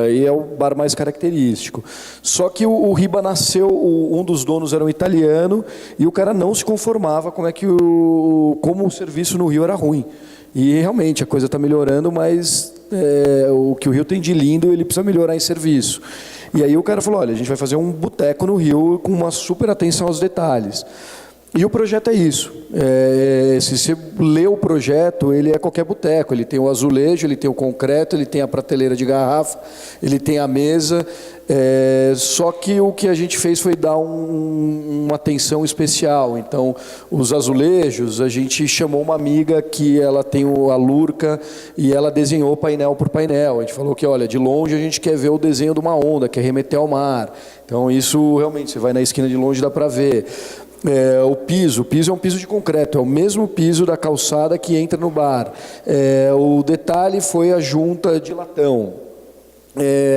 e é o bar mais característico. Só que o Riba nasceu, um dos donos era um italiano, e o cara não se conformava como o serviço no Rio era ruim. E realmente a coisa está melhorando, mas o que o Rio tem de lindo, ele precisa melhorar em serviço. E aí o cara falou, olha, a gente vai fazer um boteco no Rio com uma super atenção aos detalhes. E o projeto é isso. Se você lê o projeto, ele é qualquer boteco. Ele tem o azulejo, ele tem o concreto, ele tem a prateleira de garrafa, ele tem a mesa. Só que o que a gente fez foi dar uma atenção especial. Então, os azulejos, a gente chamou uma amiga que ela tem a Lurca e ela desenhou painel por painel. A gente falou que, olha, de longe a gente quer ver o desenho de uma onda, quer remeter ao mar. Então, isso realmente, você vai na esquina de longe, dá para ver. O piso é um piso de concreto, é o mesmo piso da calçada que entra no bar. O detalhe foi a junta de latão.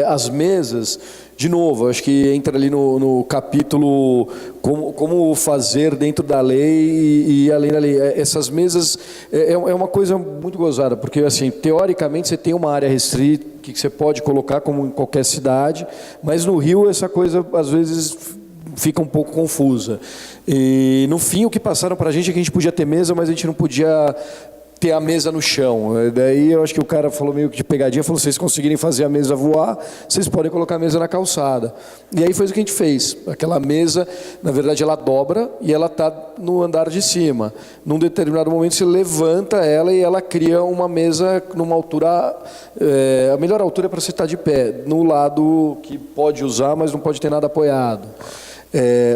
as mesas, de novo, acho que entra ali no capítulo como fazer dentro da lei e além da lei. Essas mesas é uma coisa muito gozada, porque assim, teoricamente você tem uma área restrita que você pode colocar como em qualquer cidade, mas no Rio essa coisa às vezes fica um pouco confusa. E no fim o que passaram para a gente é que a gente podia ter mesa, mas a gente não podia ter a mesa no chão. Daí eu acho que o cara falou meio que de pegadinha, falou, se vocês conseguirem fazer a mesa voar, vocês podem colocar a mesa na calçada. E aí foi o que a gente fez. Aquela mesa, na verdade, ela dobra e ela está no andar de cima. Num determinado momento você levanta ela e ela cria uma mesa numa altura, a melhor altura é para você estar de pé, no lado que pode usar, mas não pode ter nada apoiado.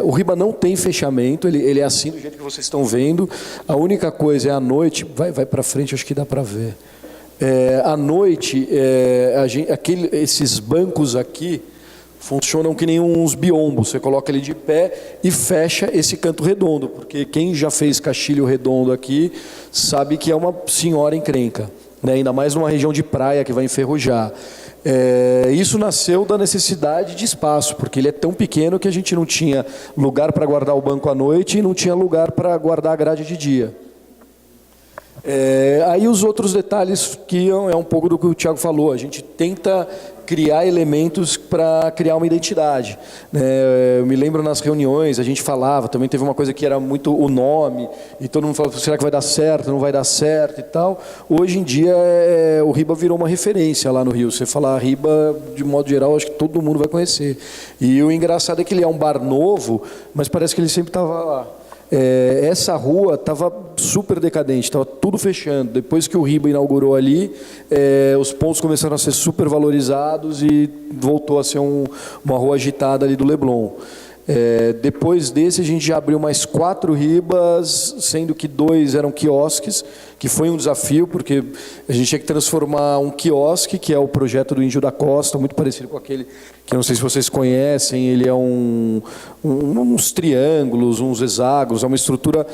O riba não tem fechamento, ele é assim do jeito que vocês estão vendo. A única coisa é à noite, vai para frente, acho que dá para ver. À noite, esses bancos aqui funcionam que nem uns biombos. Você coloca ele de pé e fecha esse canto redondo, porque quem já fez caixilho redondo aqui sabe que é uma senhora encrenca, né? Ainda mais numa região de praia que vai enferrujar. Isso nasceu da necessidade de espaço, porque ele é tão pequeno que a gente não tinha lugar para guardar o banco à noite e não tinha lugar para guardar a grade de dia. Aí os outros detalhes que é um pouco do que o Thiago falou, a gente tenta criar elementos para criar uma identidade, né? Eu me lembro nas reuniões, a gente falava, também teve uma coisa que era muito o nome, e todo mundo falava, será que vai dar certo, não vai dar certo e tal. Hoje em dia o Riba virou uma referência lá no Rio, você falar Riba, de modo geral, acho que todo mundo vai conhecer. E o engraçado é que ele é um bar novo, mas parece que ele sempre estava lá. Essa rua estava super decadente, estava tudo fechando. Depois que o Riba inaugurou ali, os pontos começaram a ser super valorizados e voltou a ser uma rua agitada ali do Leblon. Depois desse, a gente já abriu mais 4 Ribas, sendo que 2 eram quiosques, que foi um desafio, porque a gente tinha que transformar um quiosque, que é o projeto do Índio da Costa, muito parecido com aquele que eu não sei se vocês conhecem, ele é uns triângulos, uns hexágonos, é uma estrutura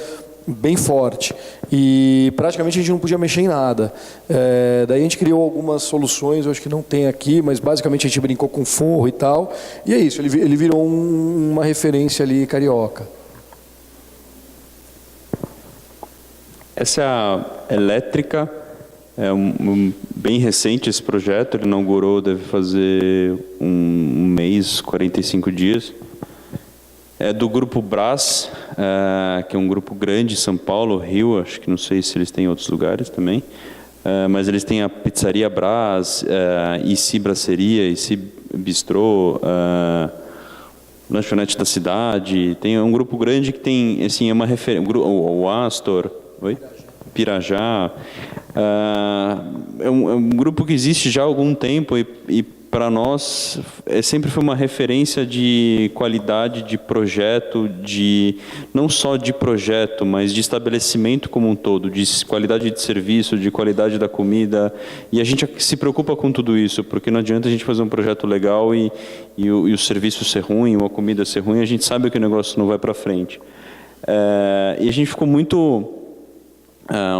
bem forte. E praticamente a gente não podia mexer em nada. Daí a gente criou algumas soluções, eu acho que não tem aqui, mas basicamente a gente brincou com forro e tal. E é isso, ele virou uma referência ali carioca. Essa é a elétrica, bem recente esse projeto, ele inaugurou, deve fazer um mês, 45 dias. É do Grupo Brás, que é um grupo grande em São Paulo, Rio, acho que não sei se eles têm em outros lugares também, mas eles têm a Pizzaria Brás, IC Braceria, IC Bistrô, Lanchonete da Cidade, tem um grupo grande que tem, assim, é uma referência, o Astor, Pirajá, é um grupo que existe já há algum tempo e para nós sempre foi uma referência de qualidade de projeto, não só de projeto, mas de estabelecimento como um todo, de qualidade de serviço, de qualidade da comida. E a gente se preocupa com tudo isso, porque não adianta a gente fazer um projeto legal e o serviço ser ruim, ou a comida ser ruim, a gente sabe que o negócio não vai para frente. E a gente ficou muito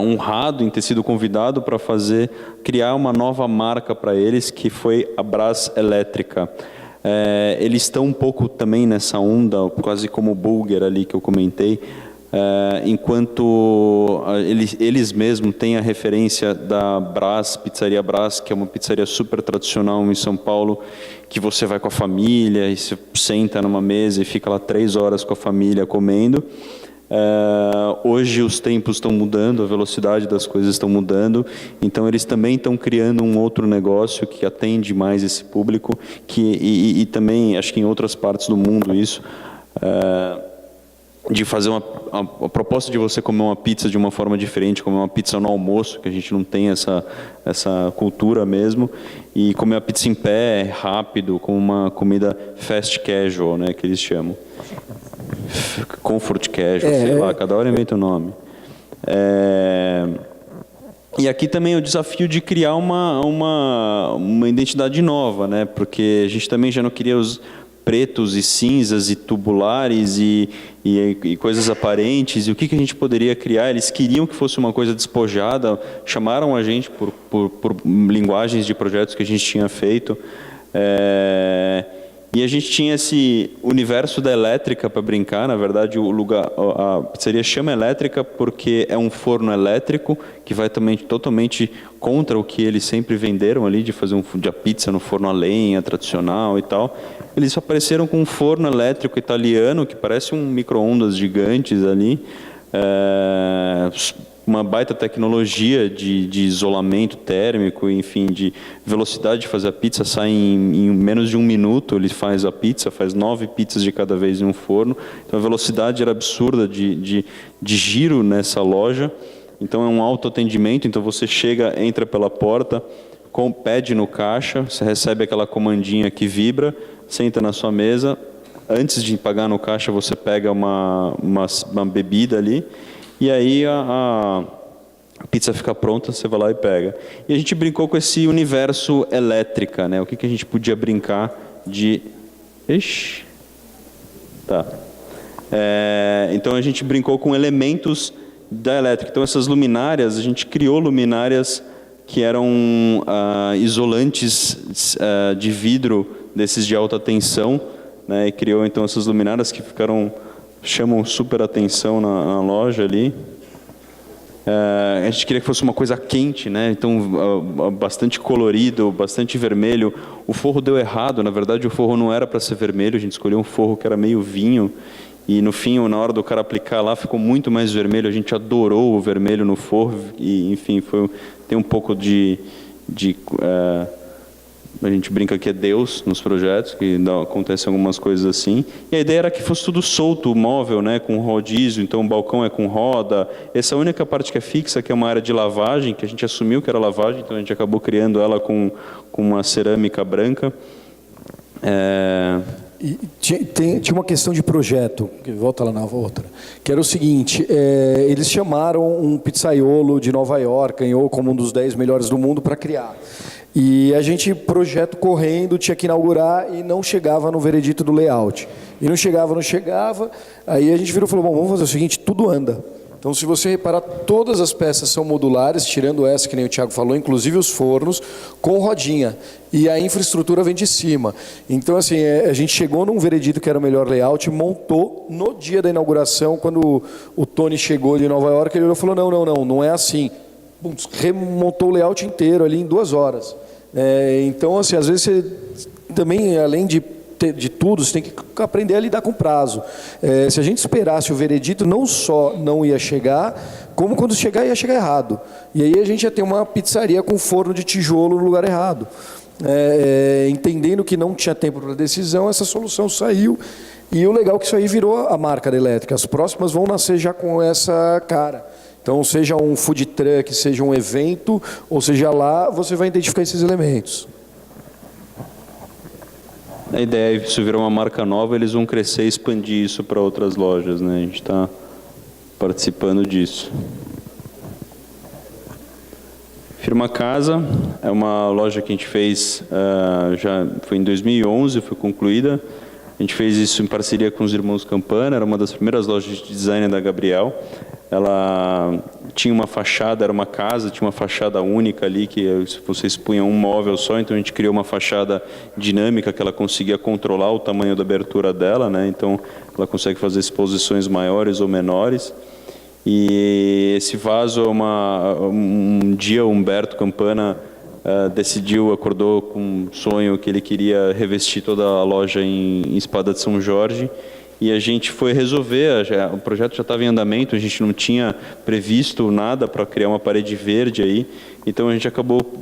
honrado em ter sido convidado para criar uma nova marca para eles, que foi a Brás Elétrica. Eles estão um pouco também nessa onda, quase como o Bulger ali que eu comentei, enquanto eles mesmos têm a referência da Brás, Pizzaria Brás, que é uma pizzaria super tradicional em São Paulo, que você vai com a família e você senta numa mesa e fica lá 3 horas com a família comendo. Hoje os tempos estão mudando, a velocidade das coisas estão mudando, então eles também estão criando um outro negócio que atende mais esse público, e também, acho que em outras partes do mundo isso, de fazer a proposta de você comer uma pizza de uma forma diferente, comer uma pizza no almoço, que a gente não tem essa cultura mesmo, e comer a pizza em pé, rápido, com uma comida fast casual, né, que eles chamam. Comfort casual, sei lá, cada hora inventa um nome. E aqui também o desafio de criar uma identidade nova, né? Porque a gente também já não queria os pretos e cinzas e tubulares e coisas aparentes. E o que a gente poderia criar? Eles queriam que fosse uma coisa despojada, chamaram a gente por linguagens de projetos que a gente tinha feito. E a gente tinha esse universo da elétrica para brincar. Na verdade, o lugar, a pizzaria chama elétrica porque é um forno elétrico que vai também totalmente contra o que eles sempre venderam ali, de fazer a pizza no forno a lenha tradicional e tal. Eles apareceram com um forno elétrico italiano que parece um micro-ondas gigantes ali, uma baita tecnologia de isolamento térmico, enfim, de velocidade de fazer a pizza, sai em menos de 1 minuto, ele faz a pizza, faz 9 pizzas de cada vez em um forno. Então a velocidade era absurda de giro nessa loja. Então é um autoatendimento, então você chega, entra pela porta, pede no caixa, você recebe aquela comandinha que vibra, senta na sua mesa, antes de pagar no caixa você pega uma bebida ali, e aí a pizza fica pronta, você vai lá e pega. E a gente brincou com esse universo elétrica, né? O que a gente podia brincar de... Ixi! Tá. Então a gente brincou com elementos da elétrica. Então essas luminárias, a gente criou luminárias que eram isolantes de vidro, desses de alta tensão, né? E criou então essas luminárias que chamam super atenção na loja ali. A gente queria que fosse uma coisa quente, né? Então bastante colorido, bastante vermelho. O forro deu errado, na verdade o forro não era para ser vermelho, a gente escolheu um forro que era meio vinho, e no fim, na hora do cara aplicar lá, ficou muito mais vermelho. A gente adorou o vermelho no forro, e enfim, tem um pouco a gente brinca que é Deus nos projetos, que acontecem algumas coisas assim. E a ideia era que fosse tudo solto, móvel, né, com rodízio, então o balcão é com roda. Essa é a única parte que é fixa, que é uma área de lavagem, que a gente assumiu que era lavagem, então a gente acabou criando ela com uma cerâmica branca. E tinha uma questão de projeto, que volta lá na outra, que era o seguinte, eles chamaram um pizzaiolo de Nova York, ganhou como um dos 10 melhores do mundo para criar. E a gente, projeto correndo, tinha que inaugurar e não chegava no veredito do layout. E não chegava, aí a gente virou e falou, bom, vamos fazer o seguinte, tudo anda. Então, se você reparar, todas as peças são modulares, tirando essa que nem o Thiago falou, inclusive os fornos, com rodinha. E a infraestrutura vem de cima. Então, assim, a gente chegou num veredito que era o melhor layout, montou no dia da inauguração, quando o Tony chegou de Nova York, ele olhou e falou, não é assim. Remontou o layout inteiro ali em 2 horas. Então, assim, às vezes você também, além de tudo, você tem que aprender a lidar com prazo. Se a gente esperasse o veredito, não só não ia chegar, como quando chegar, ia chegar errado. E aí a gente ia ter uma pizzaria com forno de tijolo no lugar errado. Entendendo que não tinha tempo para decisão, essa solução saiu. E o legal é que isso aí virou a marca da elétrica. As próximas vão nascer já com essa cara. Então, seja um food truck, seja um evento, ou seja lá, você vai identificar esses elementos. A ideia é que isso virar uma marca nova, eles vão crescer e expandir isso para outras lojas, né? A gente está participando disso. Firma Casa é uma loja que a gente fez, já foi em 2011, foi concluída. A gente fez isso em parceria com os irmãos Campana, era uma das primeiras lojas de design da Gabriel. Ela tinha uma fachada, era uma casa, tinha uma fachada única ali, que vocês punham um móvel só, então a gente criou uma fachada dinâmica que ela conseguia controlar o tamanho da abertura dela, né? Então ela consegue fazer exposições maiores ou menores. E esse vaso, um dia o Humberto Campana acordou com um sonho que ele queria revestir toda a loja em espada de São Jorge. E a gente foi resolver, o projeto já estava em andamento, a gente não tinha previsto nada para criar uma parede verde aí, então a gente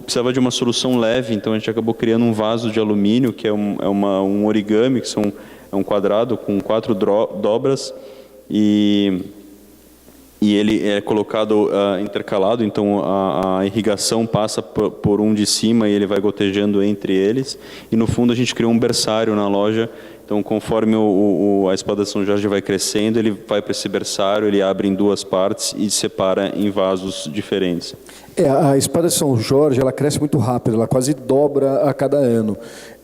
precisava de uma solução leve, então a gente acabou criando um vaso de alumínio, que é um origami, é um quadrado com 4 dobras, e ele é colocado intercalado, então a irrigação passa por um de cima e ele vai gotejando entre eles, e no fundo a gente criou um berçário na loja. Então, conforme a espada de São Jorge vai crescendo, ele vai para esse berçário, ele abre em 2 partes e separa em vasos diferentes. A espada de São Jorge, ela cresce muito rápido, ela quase dobra a cada ano.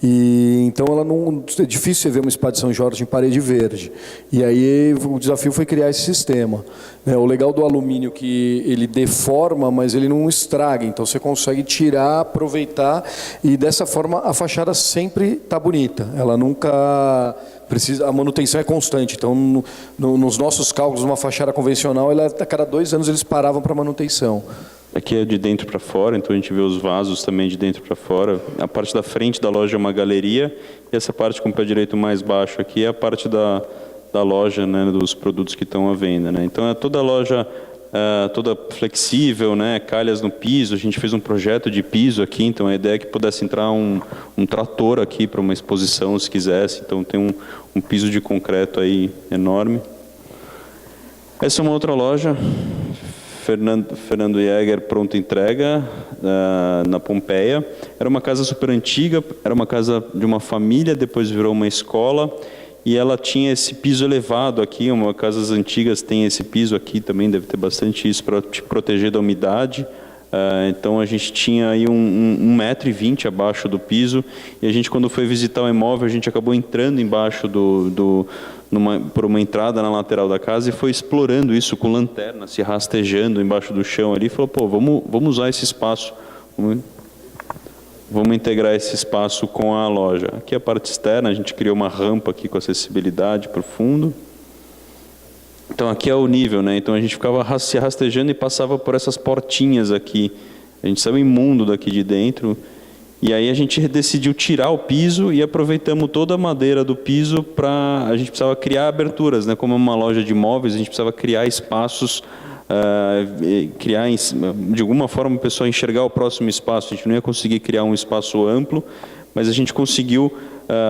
E então ela não é difícil você ver uma espada de São Jorge em parede verde. E aí o desafio foi criar esse sistema. O legal do alumínio é que ele deforma, mas ele não estraga. Então você consegue tirar, aproveitar e dessa forma a fachada sempre está bonita. Ela nunca precisa, a manutenção é constante. Então nos nossos cálculos, uma fachada convencional, ela, a cada 2 anos eles paravam para manutenção. Aqui é de dentro para fora, então a gente vê os vasos também de dentro para fora. A parte da frente da loja é uma galeria, e essa parte com o pé direito mais baixo aqui é a parte da loja, né, dos produtos que estão à venda, né? Então é toda a loja toda flexível, né, calhas no piso. A gente fez um projeto de piso aqui, então a ideia é que pudesse entrar um trator aqui para uma exposição, se quisesse. Então tem um piso de concreto aí enorme. Essa é uma outra loja. Fernando Jäger, pronta entrega, na Pompeia. Era uma casa super antiga, era uma casa de uma família, depois virou uma escola, e ela tinha esse piso elevado aqui. Casas antigas têm esse piso aqui também, deve ter bastante isso para te proteger da umidade. Então a gente tinha aí 1,20 m abaixo do piso, e a gente, quando foi visitar o imóvel, a gente acabou entrando embaixo por uma entrada na lateral da casa e foi explorando isso com lanterna, se rastejando embaixo do chão ali, e falou, pô, vamos usar esse espaço, vamos integrar esse espaço com a loja. Aqui é a parte externa, a gente criou uma rampa aqui com acessibilidade para o fundo. Então aqui é o nível, né? Então a gente ficava se rastejando e passava por essas portinhas aqui. A gente saiu imundo daqui de dentro. E aí a gente decidiu tirar o piso e aproveitamos toda a madeira do piso para... A gente precisava criar aberturas, né? Como é uma loja de móveis, a gente precisava criar espaços, criar de alguma forma o pessoal enxergar o próximo espaço. A gente não ia conseguir criar um espaço amplo, mas a gente conseguiu,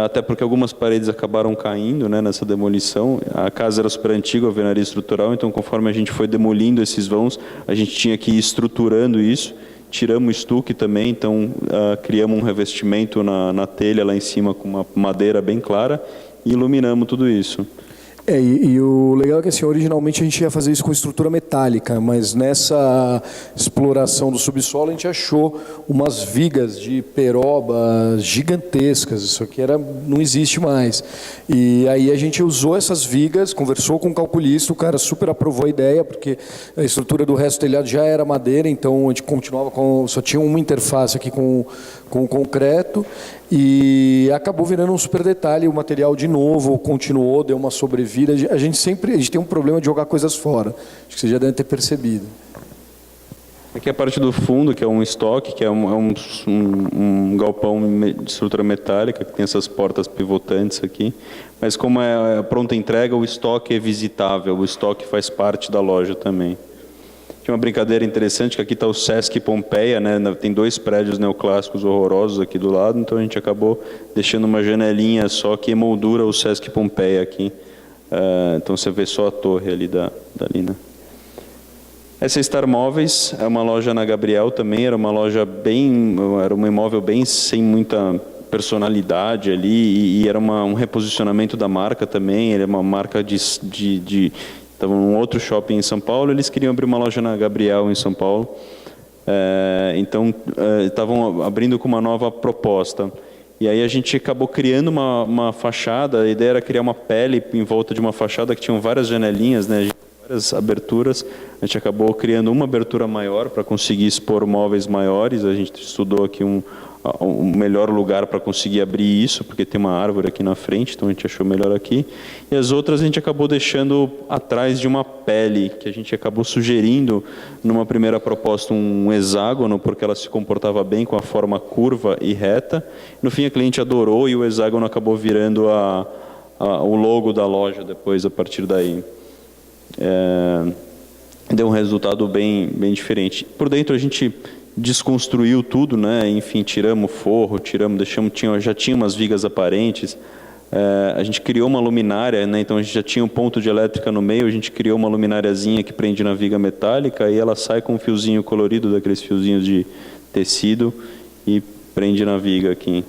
até porque algumas paredes acabaram caindo, né, nessa demolição. A casa era super antiga, alvenaria estrutural, então conforme a gente foi demolindo esses vãos, a gente tinha que ir estruturando isso. Tiramos o estuque também, então criamos um revestimento na telha lá em cima com uma madeira bem clara e iluminamos tudo isso. E o legal é que assim, originalmente a gente ia fazer isso com estrutura metálica, mas nessa exploração do subsolo a gente achou umas vigas de peroba gigantescas. Isso aqui não existe mais. E aí a gente usou essas vigas, conversou com o calculista, o cara super aprovou a ideia, porque a estrutura do resto do telhado já era madeira, então a gente continuava só tinha uma interface aqui com o concreto, e acabou virando um super detalhe. O material, de novo, continuou, deu uma sobrevida. A gente tem um problema de jogar coisas fora. Acho que você já deve ter percebido. Aqui é a parte do fundo, que é um estoque, que é um galpão de estrutura metálica, que tem essas portas pivotantes aqui. Mas como é a pronta entrega, o estoque é visitável, o estoque faz parte da loja também. Tinha uma brincadeira interessante, que aqui está o Sesc Pompeia, né? Tem 2 prédios neoclássicos horrorosos aqui do lado, então a gente acabou deixando uma janelinha só que emoldura o Sesc Pompeia aqui. Então você vê só a torre ali da Lina. Essa é Star Móveis, é uma loja na Gabriel também, era um imóvel bem sem muita personalidade ali, e era um reposicionamento da marca também. Ele é uma marca estavam num outro shopping em São Paulo, eles queriam abrir uma loja na Gabriel, em São Paulo. Então, estavam abrindo com uma nova proposta. E aí a gente acabou criando uma fachada. A ideia era criar uma pele em volta de uma fachada que tinham várias janelinhas, né, várias aberturas. A gente acabou criando uma abertura maior para conseguir expor móveis maiores. A gente estudou aqui um melhor lugar para conseguir abrir isso, porque tem uma árvore aqui na frente, então a gente achou melhor aqui. E as outras a gente acabou deixando atrás de uma pele, que a gente acabou sugerindo numa primeira proposta um hexágono, porque ela se comportava bem com a forma curva e reta. No fim a cliente adorou e o hexágono acabou virando o logo da loja depois, a partir daí. Deu um resultado bem diferente. Por dentro a gente desconstruiu tudo, né? Enfim, tiramos o forro, já tinha umas vigas aparentes. A gente criou uma luminária, né? Então a gente já tinha um ponto de elétrica no meio, a gente criou uma lumináriazinha que prende na viga metálica e ela sai com um fiozinho colorido, daqueles fiozinhos de tecido, e prende na viga aqui.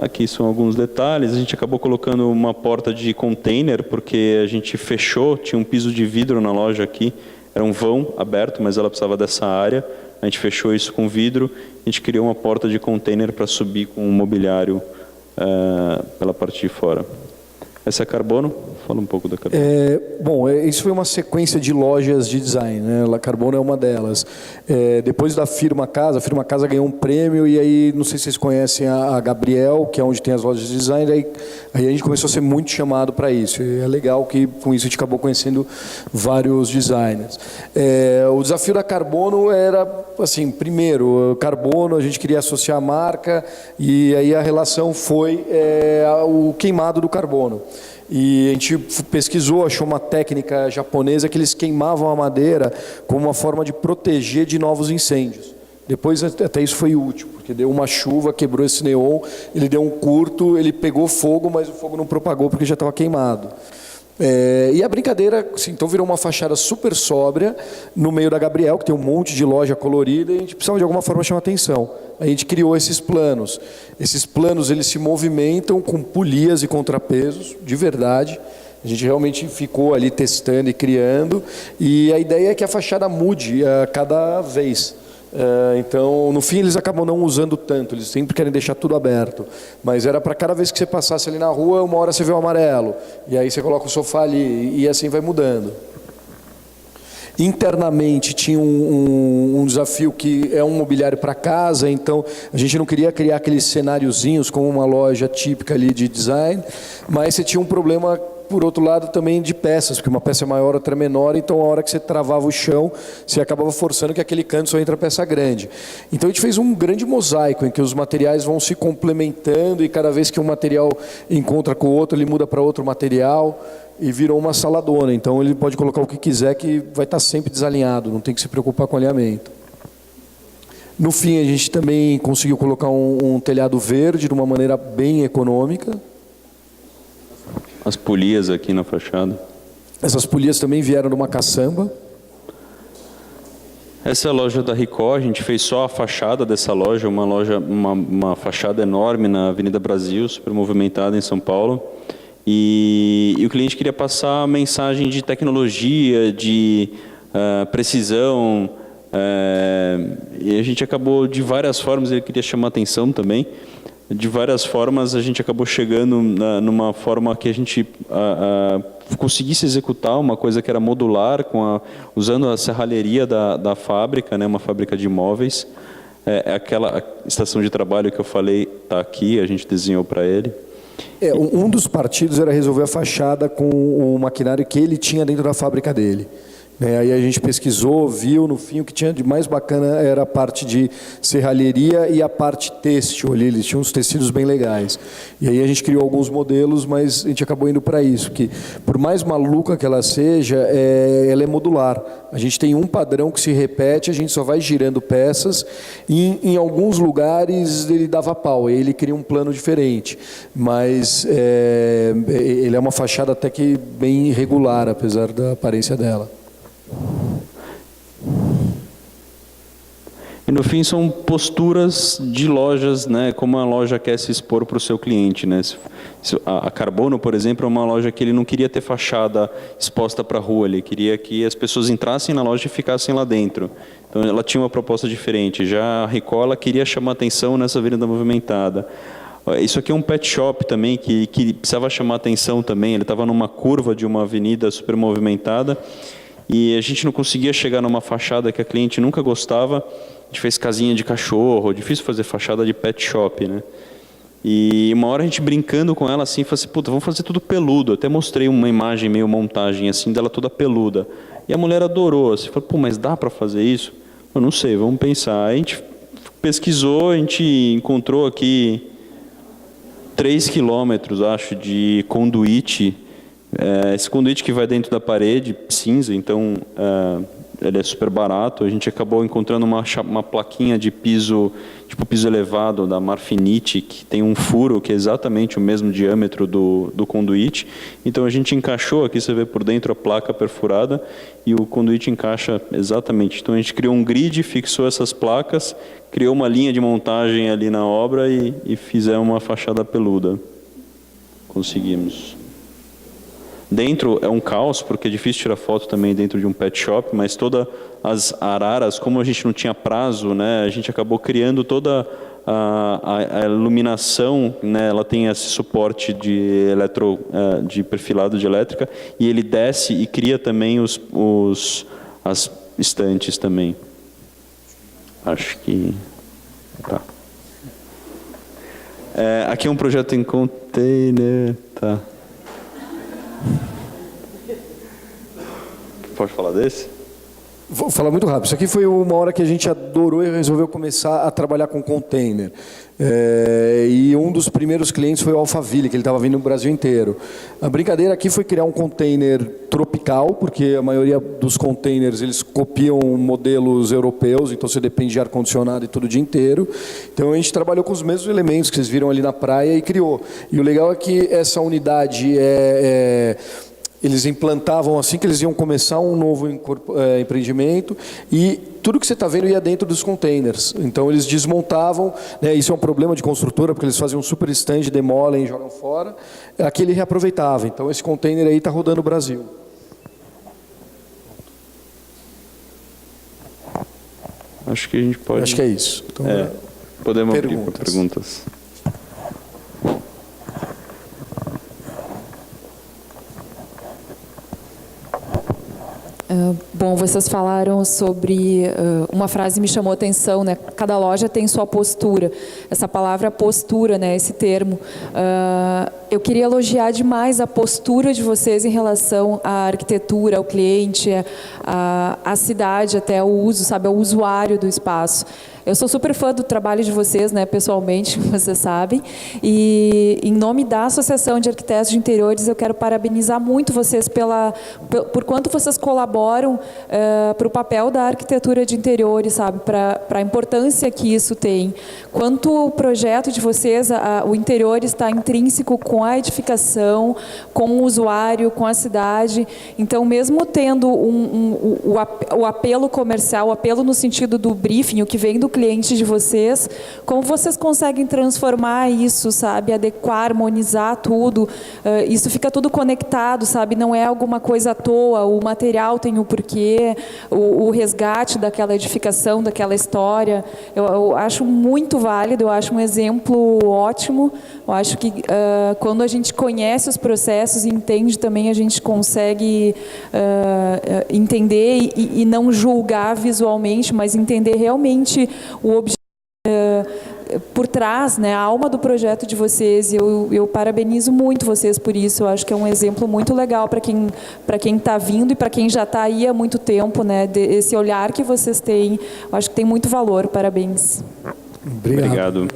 Aqui são alguns detalhes. A gente acabou colocando uma porta de container, porque a gente fechou, tinha um piso de vidro na loja aqui. era um vão aberto, mas ela precisava dessa área. A gente fechou isso com vidro, a gente criou uma porta de container para subir com um mobiliário pela parte de fora. Essa é a Carbono? Fala um pouco da Carbono. Bom, isso foi uma sequência de lojas de design, né? A Carbono é uma delas. Depois da Firma Casa, a Firma Casa ganhou um prêmio e aí, não sei se vocês conhecem a Gabriel, que é onde tem as lojas de design, aí a gente começou a ser muito chamado para isso. E é legal que com isso a gente acabou conhecendo vários designers. O desafio da Carbono era, assim, primeiro, Carbono, a gente queria associar a marca e aí a relação foi o queimado do carbono. E a gente pesquisou, achou uma técnica japonesa que eles queimavam a madeira como uma forma de proteger de novos incêndios. Depois até isso foi útil, porque deu uma chuva, quebrou esse neon, ele deu um curto, ele pegou fogo, mas o fogo não propagou porque já estava queimado. E a brincadeira, assim, então virou uma fachada super sóbria no meio da Gabriel, que tem um monte de loja colorida, e a gente precisava de alguma forma chamar atenção. A gente criou esses planos. Esses planos, eles se movimentam com polias e contrapesos, de verdade. A gente realmente ficou ali testando e criando, e a ideia é que a fachada mude a cada vez. Então, no fim, eles acabam não usando tanto, eles sempre querem deixar tudo aberto. Mas era para cada vez que você passasse ali na rua, uma hora você vê o amarelo, e aí você coloca o sofá ali, e assim vai mudando. Internamente tinha um desafio que é um mobiliário para casa, então a gente não queria criar aqueles cenáriozinhos como uma loja típica ali de design, mas você tinha um problema, por outro lado, também de peças, porque uma peça é maior, outra é menor, então a hora que você travava o chão, você acabava forçando que aquele canto só entra peça grande. Então a gente fez um grande mosaico em que os materiais vão se complementando e cada vez que um material encontra com o outro, ele muda para outro material e virou uma saladona. Então ele pode colocar o que quiser que vai estar sempre desalinhado, não tem que se preocupar com alinhamento. No fim a gente também conseguiu colocar um telhado verde de uma maneira bem econômica. As polias aqui na fachada. Essas polias também vieram de uma caçamba. Essa é a loja da Ricoh, a gente fez só a fachada dessa loja, uma fachada enorme na Avenida Brasil, super movimentada em São Paulo. E o cliente queria passar a mensagem de tecnologia, de precisão, e a gente acabou, de várias formas, ele queria chamar atenção também. De várias formas, a gente acabou chegando numa forma que a gente conseguisse executar uma coisa que era modular, usando a serralheria da fábrica, né, uma fábrica de móveis. Aquela estação de trabalho que eu falei está aqui, a gente desenhou para ele. Um dos partidos era resolver a fachada com o maquinário que ele tinha dentro da fábrica dele. Aí a gente pesquisou, viu, no fim o que tinha de mais bacana era a parte de serralheria e a parte têxtil ali, eles tinham uns tecidos bem legais. E aí a gente criou alguns modelos, mas a gente acabou indo para isso, que por mais maluca que ela seja, ela é modular. A gente tem um padrão que se repete, a gente só vai girando peças, e em alguns lugares ele dava pau, ele cria um plano diferente. Mas ele é uma fachada até que bem irregular, apesar da aparência dela. E no fim são posturas de lojas, né, como a loja quer se expor para o seu cliente, né? A Carbono, por exemplo, é uma loja que ele não queria ter fachada exposta para a rua, ele queria que as pessoas entrassem na loja e ficassem lá dentro. Então ela tinha uma proposta diferente. Já a Ricoh, ela queria chamar atenção nessa avenida movimentada. Isso aqui é um pet shop também, que precisava chamar atenção também, ele estava numa curva de uma avenida super movimentada, e a gente não conseguia chegar numa fachada que a cliente nunca gostava. A gente fez casinha de cachorro, difícil fazer fachada de pet shop, né? E uma hora a gente brincando com ela assim, falou assim, puta, vamos fazer tudo peludo. Até mostrei uma imagem, meio montagem assim, dela toda peluda. E a mulher adorou, assim, falou, pô, mas dá para fazer isso? Eu não sei, vamos pensar. Aí a gente pesquisou, a gente encontrou aqui 3 quilômetros, acho, de conduíte. Esse conduíte que vai dentro da parede, cinza, então ele é super barato. A gente acabou encontrando uma plaquinha de piso, tipo piso elevado da Marfinite, que tem um furo que é exatamente o mesmo diâmetro do conduíte. Então a gente encaixou, aqui você vê por dentro a placa perfurada, e o conduíte encaixa exatamente. Então a gente criou um grid, fixou essas placas, criou uma linha de montagem ali na obra e fizemos uma fachada peluda. Conseguimos. Dentro é um caos, porque é difícil tirar foto também dentro de um pet shop, mas todas as araras, como a gente não tinha prazo, né, a gente acabou criando toda a iluminação, né, ela tem esse suporte de perfilado de elétrica, e ele desce e cria também as estantes também. Acho que... Tá. Aqui é um projeto em container. Tá. Pode falar desse? Vou falar muito rápido. Isso aqui foi uma hora que a gente adorou e resolveu começar a trabalhar com container. E um dos primeiros clientes foi o Alphaville, que ele estava vindo no Brasil inteiro. A brincadeira aqui foi criar um container tropical, porque a maioria dos containers eles copiam modelos europeus, então você depende de ar-condicionado e tudo o dia inteiro. Então a gente trabalhou com os mesmos elementos que vocês viram ali na praia e criou. E o legal é que essa unidade eles implantavam assim que eles iam começar um novo empreendimento, e tudo que você está vendo ia dentro dos containers. Então eles desmontavam, né, isso é um problema de construtora, porque eles faziam um super stand, demolem e jogam fora. Aqui ele reaproveitava. Então esse container aí está rodando o Brasil. Acho que a gente pode... Acho que é isso. Então, podemos abrir para perguntas. Bom, vocês falaram sobre uma frase que me chamou a atenção, né? Cada loja tem sua postura. Essa palavra postura, né? Esse termo. Eu queria elogiar demais a postura de vocês em relação à arquitetura, ao cliente, à cidade, até ao uso, sabe, ao usuário do espaço. Eu sou super fã do trabalho de vocês, né, pessoalmente, vocês sabem. E, em nome da Associação de Arquitetos de Interiores, eu quero parabenizar muito vocês por quanto vocês colaboram para o papel da arquitetura de interiores, sabe, para a importância que isso tem. Quanto o projeto de vocês, o interior está intrínseco com a edificação, com o usuário, com a cidade. Então, mesmo tendo o apelo comercial, o apelo no sentido do briefing, o que vem do cliente de vocês, como vocês conseguem transformar isso, sabe, adequar, harmonizar tudo, isso fica tudo conectado, sabe, não é alguma coisa à toa, o material tem o porquê, o resgate daquela edificação, daquela história. Eu acho muito válido, eu acho um exemplo ótimo. Eu acho que quando a gente conhece os processos e entende também, a gente consegue entender e não julgar visualmente, mas entender realmente o objetivo por trás, né, a alma do projeto de vocês. Eu parabenizo muito vocês por isso. Eu acho que é um exemplo muito legal para quem está vindo e para quem já está aí há muito tempo, né, esse olhar que vocês têm. Eu acho que tem muito valor. Parabéns. Obrigado.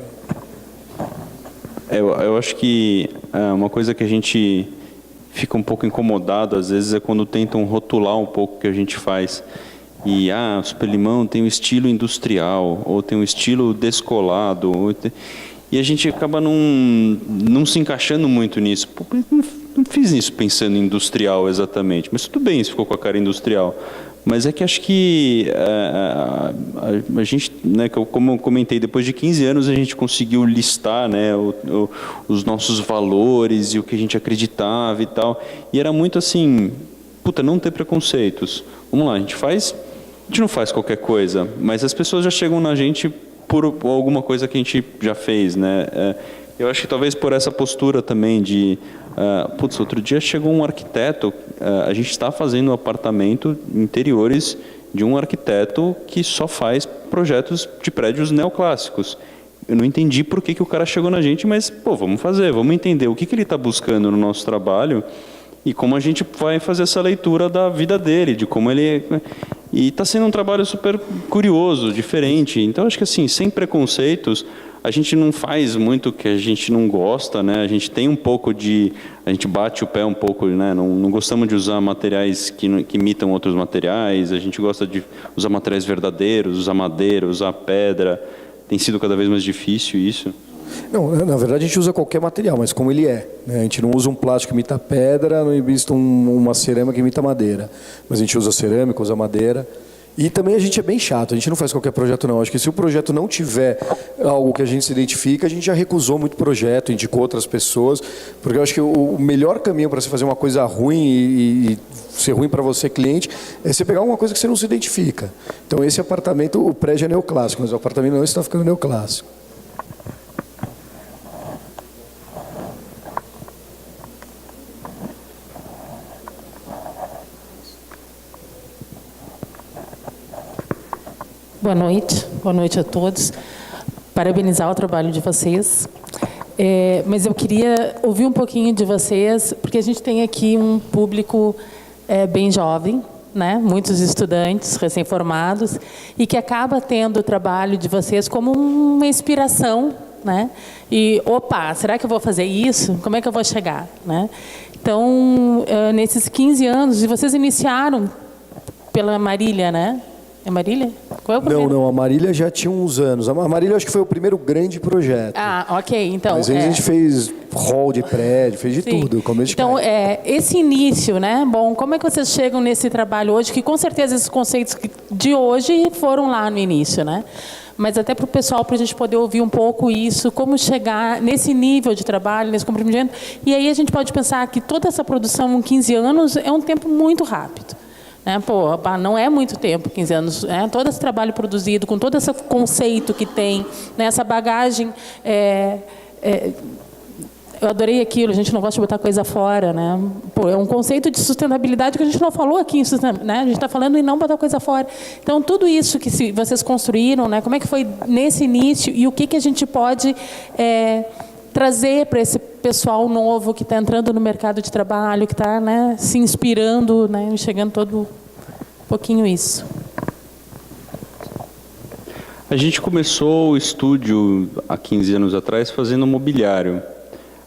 Eu acho que uma coisa que a gente fica um pouco incomodado às vezes é quando tentam rotular um pouco o que a gente faz. E o Superlimão tem um estilo industrial, ou tem um estilo descolado, e a gente acaba não se encaixando muito nisso. Pô, não fiz isso pensando em industrial exatamente, mas tudo bem se ficou com a cara industrial. Mas é que acho que a gente, né, como eu comentei, depois de 15 anos a gente conseguiu listar, né, os nossos valores e o que a gente acreditava e tal. E era muito assim, não ter preconceitos. Vamos lá, a gente não faz qualquer coisa, mas as pessoas já chegam na gente por alguma coisa que a gente já fez, né? Eu acho que talvez por essa postura também de... outro dia chegou um arquiteto, a gente está fazendo um apartamento interiores de um arquiteto que só faz projetos de prédios neoclássicos. Eu não entendi por que o cara chegou na gente, mas, vamos fazer, vamos entender o que ele está buscando no nosso trabalho e como a gente vai fazer essa leitura da vida dele, de como ele... E está sendo um trabalho super curioso, diferente. Então, acho que assim, sem preconceitos, a gente não faz muito o que a gente não gosta, né? A gente tem um pouco de... A gente bate o pé um pouco, né? Não gostamos de usar materiais que imitam outros materiais. A gente gosta de usar materiais verdadeiros, usar madeira, usar pedra. Tem sido cada vez mais difícil isso. Não, na verdade a gente usa qualquer material, mas como ele é, né? A gente não usa um plástico que imita pedra, não imita uma cerâmica que imita madeira, mas a gente usa cerâmica, usa madeira, E também a gente é bem chato, a gente não faz qualquer projeto não. Acho que se o projeto não tiver algo que a gente se identifica, a gente já recusou muito projeto, indicou outras pessoas, porque eu acho que o melhor caminho para você fazer uma coisa ruim e ser ruim para você, cliente, é você pegar uma coisa que você não se identifica. Então esse apartamento, o prédio é neoclássico, mas o apartamento não está ficando neoclássico. Boa noite a todos. Parabenizar o trabalho de vocês. Mas eu queria ouvir um pouquinho de vocês, porque a gente tem aqui um público bem jovem, né? Muitos estudantes recém-formados, e que acaba tendo o trabalho de vocês como uma inspiração, né? E, opa, será que eu vou fazer isso? Como é que eu vou chegar? Né? Então, nesses 15 anos, e vocês iniciaram pela Marília, né? É Marília? Qual é o primeiro? Não, a Marília já tinha uns anos. A Marília acho que foi o primeiro grande projeto. Ah, ok. Então, mas a gente fez hall de prédio, fez de tudo, começo de então, prédio. esse início, né? Bom, como é que vocês chegam nesse trabalho hoje? Que com certeza esses conceitos de hoje foram lá no início, né? Mas até para o pessoal, para a gente poder ouvir um pouco isso, como chegar nesse nível de trabalho, nesse compreendimento. E aí a gente pode pensar que toda essa produção em 15 anos é um tempo muito rápido. Né? Pô, não é muito tempo, 15 anos. Né? Todo esse trabalho produzido, com todo esse conceito que tem, né? Essa bagagem. Eu adorei aquilo, a gente não gosta de botar coisa fora. Né? Pô, é um conceito de sustentabilidade que a gente não falou aqui, né? A gente está falando em não botar coisa fora. Então, tudo isso que vocês construíram, né? Como é que foi nesse início e o que a gente pode trazer para esse pessoal novo que está entrando no mercado de trabalho, que está, né, se inspirando, né, enxergando todo um pouquinho isso. A gente começou o estúdio há 15 anos atrás fazendo mobiliário.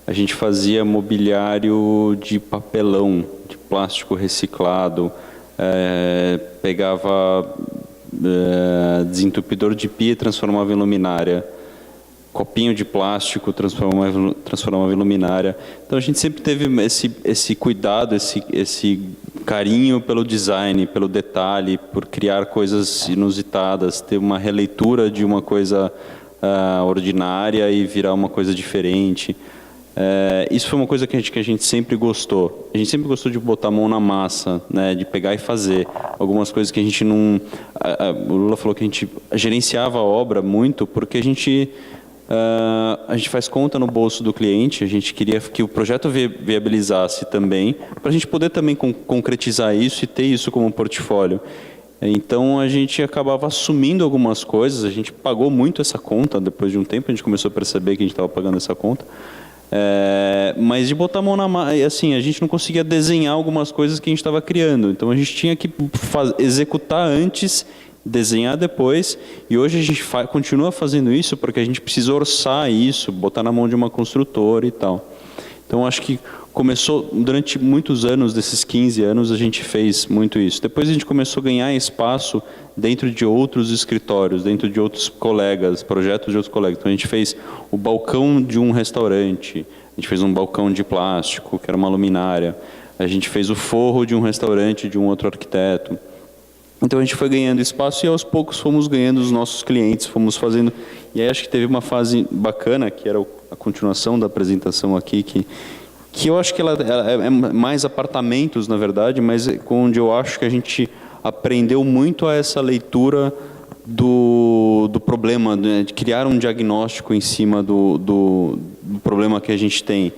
A gente fazia mobiliário de papelão, de plástico reciclado, pegava desentupidor de pia e transformava em luminária. Copinho de plástico, transformava em luminária. Então a gente sempre teve esse cuidado, esse carinho pelo design, pelo detalhe, por criar coisas inusitadas, ter uma releitura de uma coisa ordinária e virar uma coisa diferente. Isso foi uma coisa que a gente sempre gostou. A gente sempre gostou de botar a mão na massa, né, de pegar e fazer. Algumas coisas que a gente não... O Lula falou que a gente gerenciava a obra muito porque a gente faz conta no bolso do cliente, a gente queria que o projeto viabilizasse também, para a gente poder também concretizar isso e ter isso como portfólio. Então a gente acabava assumindo algumas coisas, a gente pagou muito essa conta, depois de um tempo a gente começou a perceber que a gente estava pagando essa conta, mas de botar a mão na massa, assim, a gente não conseguia desenhar algumas coisas que a gente estava criando, então a gente tinha que executar antes, desenhar depois, e hoje a gente continua fazendo isso porque a gente precisa orçar isso, botar na mão de uma construtora e tal. Então acho que começou, durante muitos anos, desses 15 anos, a gente fez muito isso. Depois a gente começou a ganhar espaço dentro de outros escritórios, dentro de outros colegas, projetos de outros colegas. Então a gente fez o balcão de um restaurante, a gente fez um balcão de plástico, que era uma luminária, a gente fez o forro de um restaurante de um outro arquiteto. Então a gente foi ganhando espaço e aos poucos fomos ganhando os nossos clientes, fomos fazendo... E aí acho que teve uma fase bacana, que era a continuação da apresentação aqui, que eu acho que ela é mais apartamentos, na verdade, mas onde eu acho que a gente aprendeu muito a essa leitura do problema, né, de criar um diagnóstico em cima do problema que a gente tem,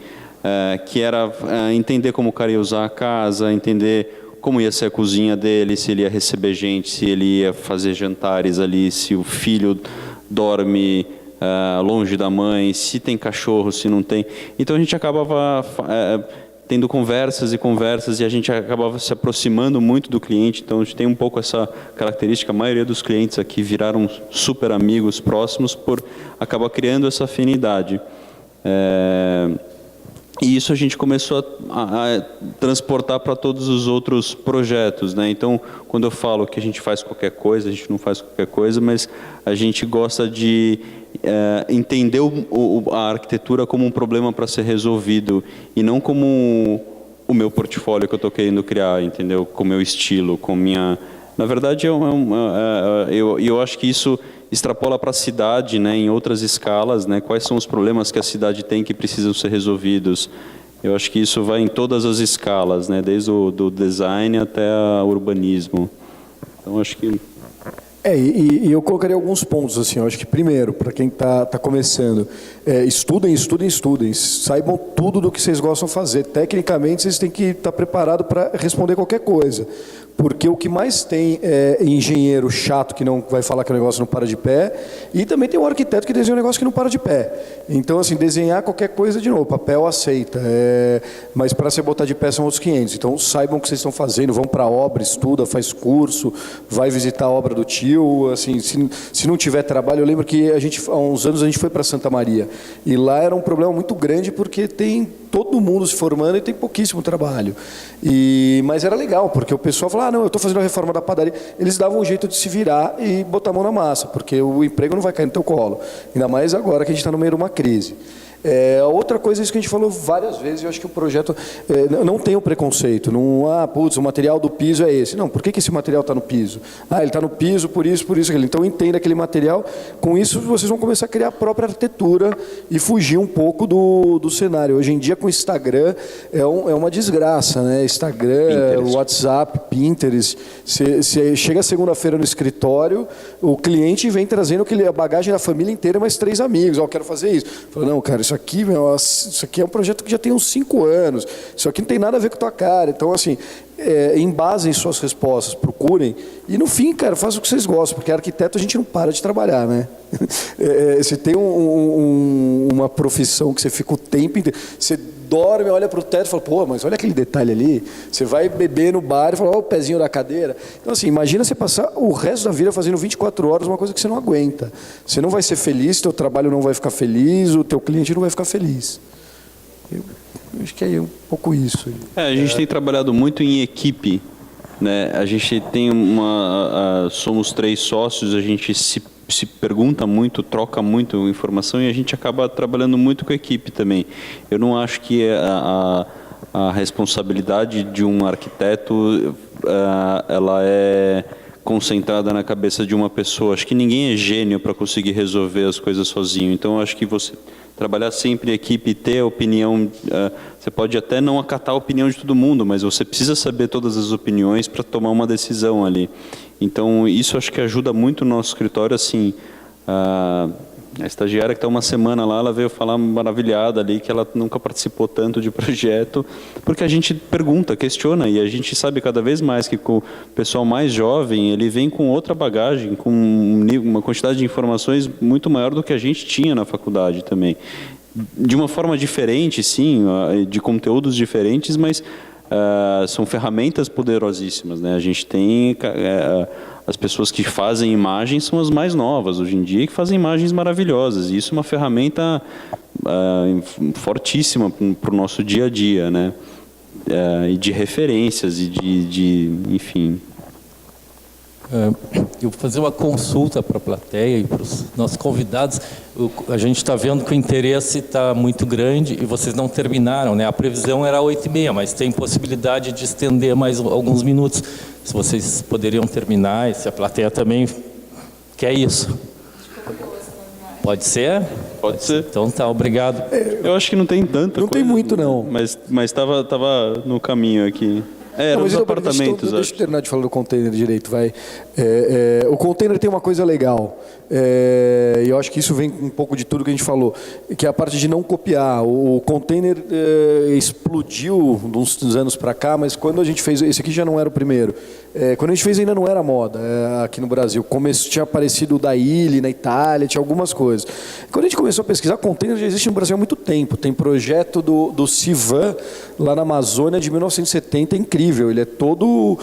que era entender como o cara ia usar a casa, entender como ia ser a cozinha dele, se ele ia receber gente, se ele ia fazer jantares ali, se o filho dorme longe da mãe, se tem cachorro, se não tem. Então a gente acabava tendo conversas e a gente acabava se aproximando muito do cliente. Então a gente tem um pouco essa característica, a maioria dos clientes aqui viraram super amigos próximos por acabar criando essa afinidade. E isso a gente começou a transportar para todos os outros projetos, né? Então, quando eu falo que a gente faz qualquer coisa, a gente não faz qualquer coisa, mas a gente gosta de entender a arquitetura como um problema para ser resolvido e não como o meu portfólio que eu estou querendo criar, entendeu? Com o meu estilo, com minha Na verdade, eu acho que isso extrapola para a cidade, né, em outras escalas, né, quais são os problemas que a cidade tem que precisam ser resolvidos. Eu acho que isso vai em todas as escalas, né, desde o do design até o urbanismo. Então, acho que... E eu colocaria alguns pontos, assim, eu acho que primeiro, para quem está começando, estudem, saibam tudo do que vocês gostam de fazer. Tecnicamente, vocês têm que estar preparados para responder qualquer coisa. Porque o que mais tem é engenheiro chato que não vai falar que o negócio não para de pé, e também tem um arquiteto que desenha um negócio que não para de pé. Então, assim, desenhar qualquer coisa, de novo, papel aceita, mas para você botar de pé são outros 500. Então, saibam o que vocês estão fazendo, vão para a obra, estuda, faz curso, vai visitar a obra do tio. Assim, se não tiver trabalho, eu lembro que há uns anos a gente foi para Santa Maria, e lá era um problema muito grande porque tem todo mundo se formando e tem pouquíssimo trabalho. Mas era legal, porque o pessoal falava, não, eu estou fazendo a reforma da padaria. Eles davam um jeito de se virar e botar a mão na massa, porque o emprego não vai cair no teu colo. Ainda mais agora que a gente está no meio de uma crise. Outra coisa, isso que a gente falou várias vezes, eu acho que o projeto não tem o preconceito. Não, o material do piso é esse. Não, por que esse material está no piso? Ele está no piso por isso, aquilo. Então, entenda aquele material. Com isso, vocês vão começar a criar a própria arquitetura e fugir um pouco do cenário. Hoje em dia, com o Instagram, é uma desgraça, né? Instagram, Pinterest. WhatsApp, Pinterest. Você chega segunda-feira no escritório, o cliente vem trazendo a bagagem da família inteira, mais 3 amigos. Eu quero fazer isso. Fala, não, cara, isso aqui é um projeto que já tem uns 5 anos, isso aqui não tem nada a ver com a tua cara. Então, assim, embasem suas respostas, procurem, e no fim, cara, façam o que vocês gostam, porque arquiteto a gente não para de trabalhar, né? Você tem uma profissão que você fica o tempo inteiro, você dorme, olha para o teto e fala, pô, mas olha aquele detalhe ali. Você vai beber no bar e fala, ó, o pezinho da cadeira. Então, assim, imagina você passar o resto da vida fazendo 24 horas uma coisa que você não aguenta. Você não vai ser feliz, teu trabalho não vai ficar feliz, o teu cliente não vai ficar feliz. Eu acho que é um pouco isso. A gente tem trabalhado muito em equipe, né? A gente tem somos 3 sócios, a gente se pergunta muito, troca muito informação e a gente acaba trabalhando muito com a equipe também. Eu não acho que a responsabilidade de um arquiteto ela é concentrada na cabeça de uma pessoa. Acho que ninguém é gênio para conseguir resolver as coisas sozinho. Então, acho que você trabalhar sempre em equipe, ter a opinião, você pode até não acatar a opinião de todo mundo, mas você precisa saber todas as opiniões para tomar uma decisão ali. Então, isso acho que ajuda muito no nosso escritório, assim, a estagiária que está uma semana lá, ela veio falar maravilhada ali, que ela nunca participou tanto de projeto, porque a gente pergunta, questiona, e a gente sabe cada vez mais que com o pessoal mais jovem, ele vem com outra bagagem, com uma quantidade de informações muito maior do que a gente tinha na faculdade também. De uma forma diferente, sim, de conteúdos diferentes, mas são ferramentas poderosíssimas, né? A gente tem... as pessoas que fazem imagens são as mais novas hoje em dia, que fazem imagens maravilhosas. E isso é uma ferramenta fortíssima para o nosso dia a dia, né? E de referências, enfim. Eu vou fazer uma consulta para a plateia e para os nossos convidados. A gente está vendo que o interesse está muito grande e vocês não terminaram, né? A previsão era 8h30, mas tem possibilidade de estender mais alguns minutos. Se vocês poderiam terminar, e se a plateia também quer isso. Pode ser? Pode ser. Então tá, obrigado. Eu acho que não tem tanta Não coisa, tem muito, não. Mas estava no caminho aqui. Eram os apartamentos, deixa eu terminar de falar do container direito, vai. O container tem uma coisa legal, e eu acho que isso vem um pouco de tudo que a gente falou, que é a parte de não copiar. O container explodiu de uns anos para cá, mas quando a gente fez, esse aqui já não era o primeiro, quando a gente fez ainda não era moda aqui no Brasil. Tinha aparecido o da Ilha, na Itália, tinha algumas coisas. Quando a gente começou a pesquisar, container já existe no Brasil há muito tempo. Tem projeto do Civan, lá na Amazônia, de 1970, é incrível. Ele é todo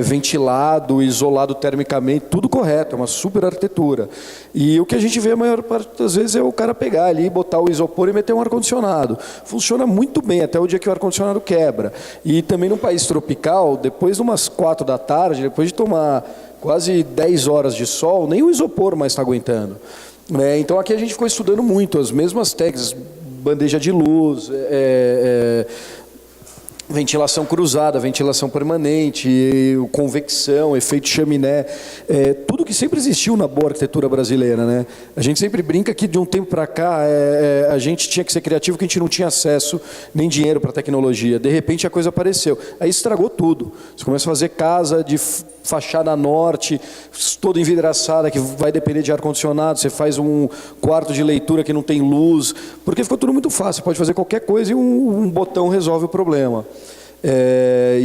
ventilado, isolado termicamente, tudo correto, é uma super arquitetura. E o que a gente vê a maior parte das vezes é o cara pegar ali, botar o isopor e meter um ar-condicionado. Funciona muito bem, até o dia que o ar-condicionado quebra. E também num país tropical, depois de umas 4 da tarde, depois de tomar quase 10 horas de sol, nem o isopor mais está aguentando. Então aqui a gente ficou estudando muito as mesmas técnicas, bandeja de luz, ventilação cruzada, ventilação permanente, convecção, efeito chaminé, tudo que sempre existiu na boa arquitetura brasileira, né? A gente sempre brinca que de um tempo para cá a gente tinha que ser criativo, que a gente não tinha acesso nem dinheiro para tecnologia. De repente a coisa apareceu, aí estragou tudo. Você começa a fazer casa de fachada norte, toda envidraçada, que vai depender de ar-condicionado, você faz um quarto de leitura que não tem luz, porque ficou tudo muito fácil, você pode fazer qualquer coisa e um botão resolve o problema.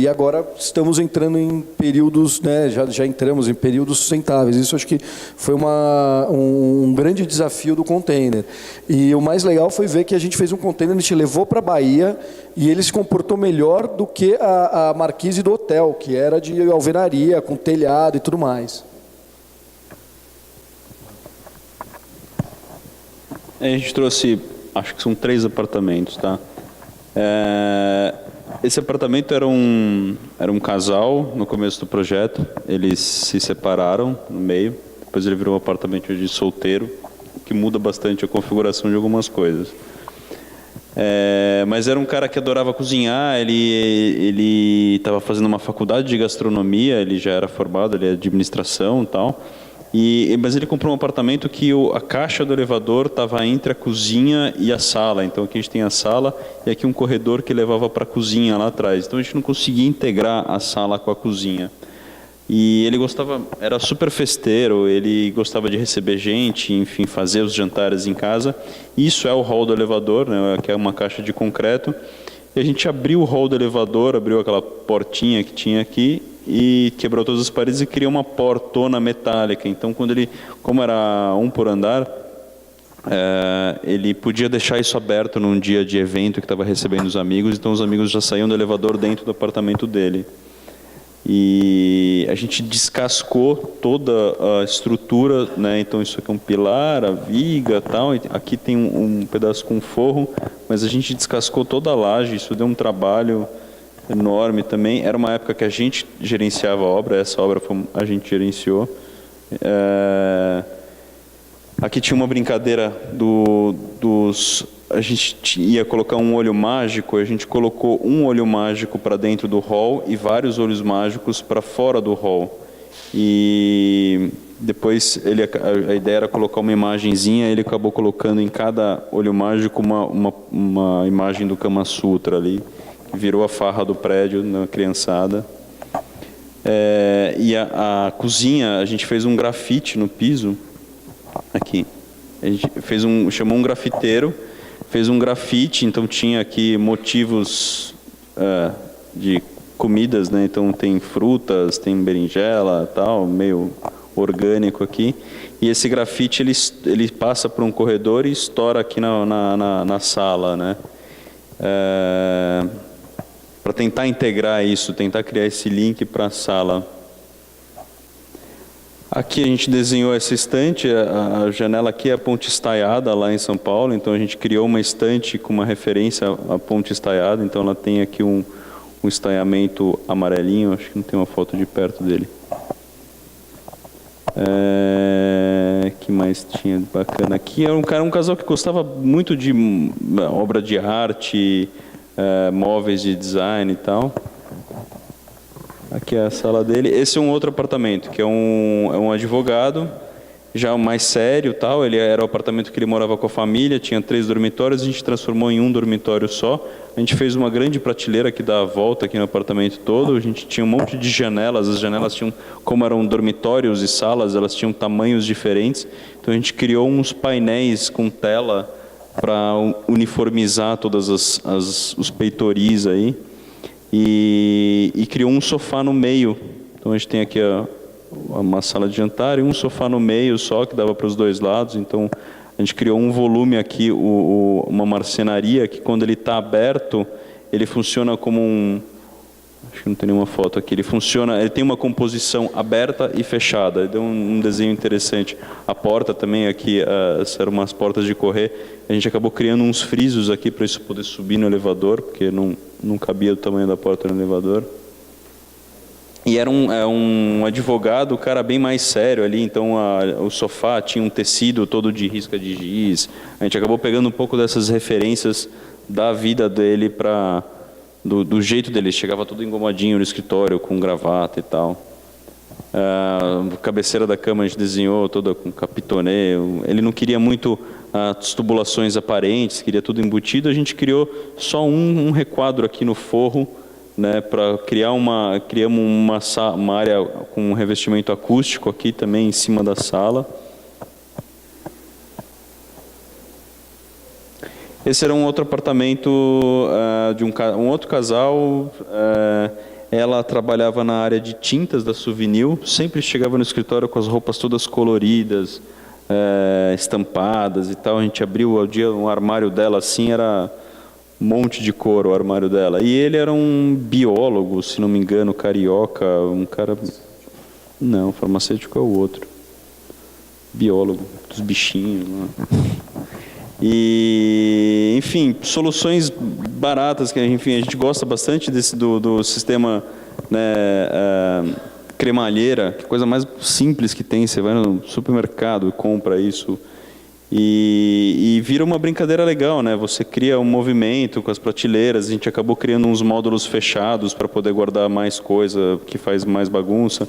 E agora estamos entrando em períodos, né, já entramos em períodos sustentáveis. Isso acho que foi um grande desafio do container. E o mais legal foi ver que a gente fez um container, a gente levou para a Bahia e ele se comportou melhor do que a marquise do hotel, que era de alvenaria, com telhado e tudo mais. A gente trouxe, acho que são 3 apartamentos, tá? Esse apartamento era um casal no começo do projeto, eles se separaram no meio, depois ele virou um apartamento de solteiro, que muda bastante a configuração de algumas coisas. Mas era um cara que adorava cozinhar, ele estava fazendo uma faculdade de gastronomia, ele já era formado, ele é de administração e tal. Mas ele comprou um apartamento que a caixa do elevador estava entre a cozinha e a sala. Então aqui a gente tem a sala e aqui um corredor que levava para a cozinha lá atrás. Então a gente não conseguia integrar a sala com a cozinha. E ele era super festeiro, ele gostava de receber gente, enfim, fazer os jantares em casa. Isso é o hall do elevador, né, que é uma caixa de concreto. E a gente abriu o hall do elevador, abriu aquela portinha que tinha aqui, e quebrou todas as paredes e criou uma portona metálica. Então, como era um por andar, ele podia deixar isso aberto num dia de evento que estava recebendo os amigos, então os amigos já saíam do elevador dentro do apartamento dele. E a gente descascou toda a estrutura, né? Então isso aqui é um pilar, a viga, tal. Aqui tem um pedaço com forro, mas a gente descascou toda a laje. Isso deu um trabalho enorme também. Era uma época que a gente gerenciava a obra, essa obra a gente gerenciou. Aqui tinha uma brincadeira a gente ia colocar um olho mágico, a gente colocou um olho mágico para dentro do hall e vários olhos mágicos para fora do hall. E depois a ideia era colocar uma imagenzinha, ele acabou colocando em cada olho mágico uma imagem do Kama Sutra ali, que virou a farra do prédio na criançada. E a cozinha, a gente fez um grafite no piso, aqui. A gente chamou um grafiteiro, fez um grafite, então tinha aqui motivos de comidas, né? Então tem frutas, tem berinjela, tal, meio orgânico aqui. E esse grafite ele passa por um corredor e estoura aqui na sala, né? Para tentar integrar isso, tentar criar esse link para a sala. Aqui a gente desenhou essa estante, a janela aqui é a Ponte Estaiada, lá em São Paulo, então a gente criou uma estante com uma referência à Ponte Estaiada, então ela tem aqui um estaiamento amarelinho, acho que não tem uma foto de perto dele. Que mais tinha de bacana aqui? Era um casal que gostava muito de obra de arte, móveis de design e tal. Aqui é a sala dele. Esse é um outro apartamento, que é um advogado, já mais sério, tal. Ele era o apartamento que ele morava com a família, tinha 3 dormitórios, a gente transformou em um dormitório só. A gente fez uma grande prateleira que dá a volta aqui no apartamento todo. A gente tinha um monte de janelas, as janelas tinham, como eram dormitórios e salas, elas tinham tamanhos diferentes. Então a gente criou uns painéis com tela para uniformizar todas os peitoris aí. E criou um sofá no meio. Então a gente tem aqui uma sala de jantar e um sofá no meio só, que dava para os 2 lados. Então a gente criou um volume aqui, uma marcenaria, que quando ele está aberto, ele funciona como acho que não tem nenhuma foto aqui. Ele tem uma composição aberta e fechada. Ele deu um desenho interessante. A porta também aqui, eram umas portas de correr. A gente acabou criando uns frisos aqui para isso poder subir no elevador, porque não cabia o tamanho da porta no elevador. E era um advogado, o cara bem mais sério ali, então o sofá tinha um tecido todo de risca de giz. A gente acabou pegando um pouco dessas referências da vida dele para do jeito dele. Chegava tudo engomadinho no escritório, com gravata e tal. A cabeceira da cama a gente desenhou toda com capitonê. Ele não queria muito as tubulações aparentes, queria tudo embutido. A gente criou só um requadro aqui no forro, né, para criamos uma área com um revestimento acústico aqui também em cima da sala. Esse era um outro apartamento de um outro casal. Ela trabalhava na área de tintas da Souvenir, sempre chegava no escritório com as roupas todas coloridas, estampadas e tal. A gente abriu um armário dela assim, era um monte de cor o armário dela. E ele era um biólogo, se não me engano, carioca, um cara... Não, farmacêutico é o outro. Biólogo, dos bichinhos, né? E, enfim, soluções baratas, que enfim, a gente gosta bastante do sistema, né, cremalheira, que coisa mais simples que tem. Você vai no supermercado e compra isso e vira uma brincadeira legal, né? Você cria um movimento com as prateleiras. A gente acabou criando uns módulos fechados para poder guardar mais coisa, que faz mais bagunça.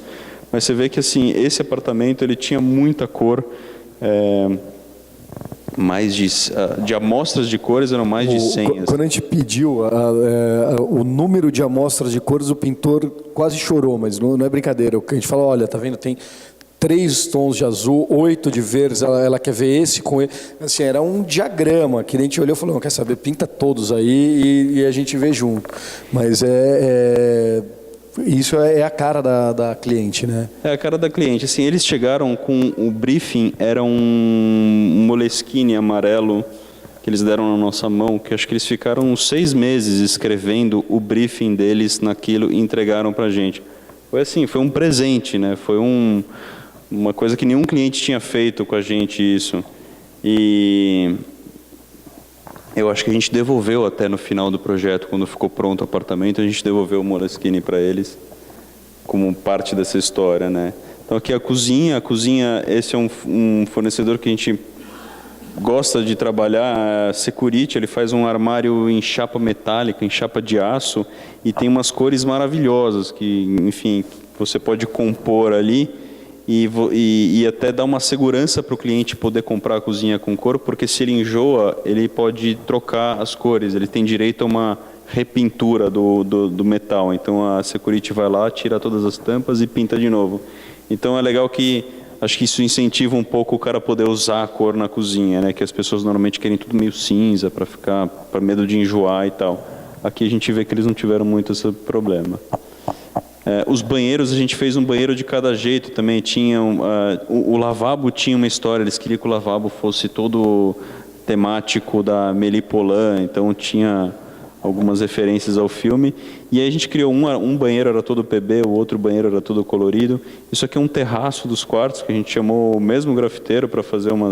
Mas você vê que assim, esse apartamento ele tinha muita cor. Mais de amostras de cores eram mais de 100. Quando a gente pediu o número de amostras de cores, o pintor quase chorou, mas não é brincadeira. A gente falou, olha, tá vendo, tem 3 tons de azul, 8 de verdes, ela quer ver esse com ele. Assim, era um diagrama que a gente olhou e falou, não, quer saber, pinta todos aí e a gente vê junto. Mas isso é a cara da cliente, né? É a cara da cliente. Assim, eles chegaram com o briefing, era um Moleskine amarelo que eles deram na nossa mão, que acho que eles ficaram uns 6 meses escrevendo o briefing deles naquilo e entregaram pra gente. Foi assim, foi um presente, né? Foi uma coisa que nenhum cliente tinha feito com a gente isso. E eu acho que a gente devolveu até no final do projeto, quando ficou pronto o apartamento, a gente devolveu o Moleskine para eles, como parte dessa história, né? Então aqui a cozinha, esse é um fornecedor que a gente gosta de trabalhar, a Security, ele faz um armário em chapa metálica, em chapa de aço, e tem umas cores maravilhosas, que, enfim, você pode compor ali, e até dar uma segurança para o cliente poder comprar a cozinha com cor, porque se ele enjoa, ele pode trocar as cores, ele tem direito a uma repintura do metal. Então a Security vai lá, tira todas as tampas e pinta de novo. Então é legal que, acho que isso incentiva um pouco o cara poder usar a cor na cozinha, né? Que as pessoas normalmente querem tudo meio cinza, para medo de enjoar e tal. Aqui a gente vê que eles não tiveram muito esse problema. Os banheiros, a gente fez um banheiro de cada jeito também. O lavabo tinha uma história, eles queriam que o lavabo fosse todo temático da Amélie Poulain, então tinha algumas referências ao filme. E aí a gente criou um banheiro era todo PB, o outro banheiro era todo colorido. Isso aqui é um terraço dos quartos, que a gente chamou o mesmo grafiteiro para fazer uma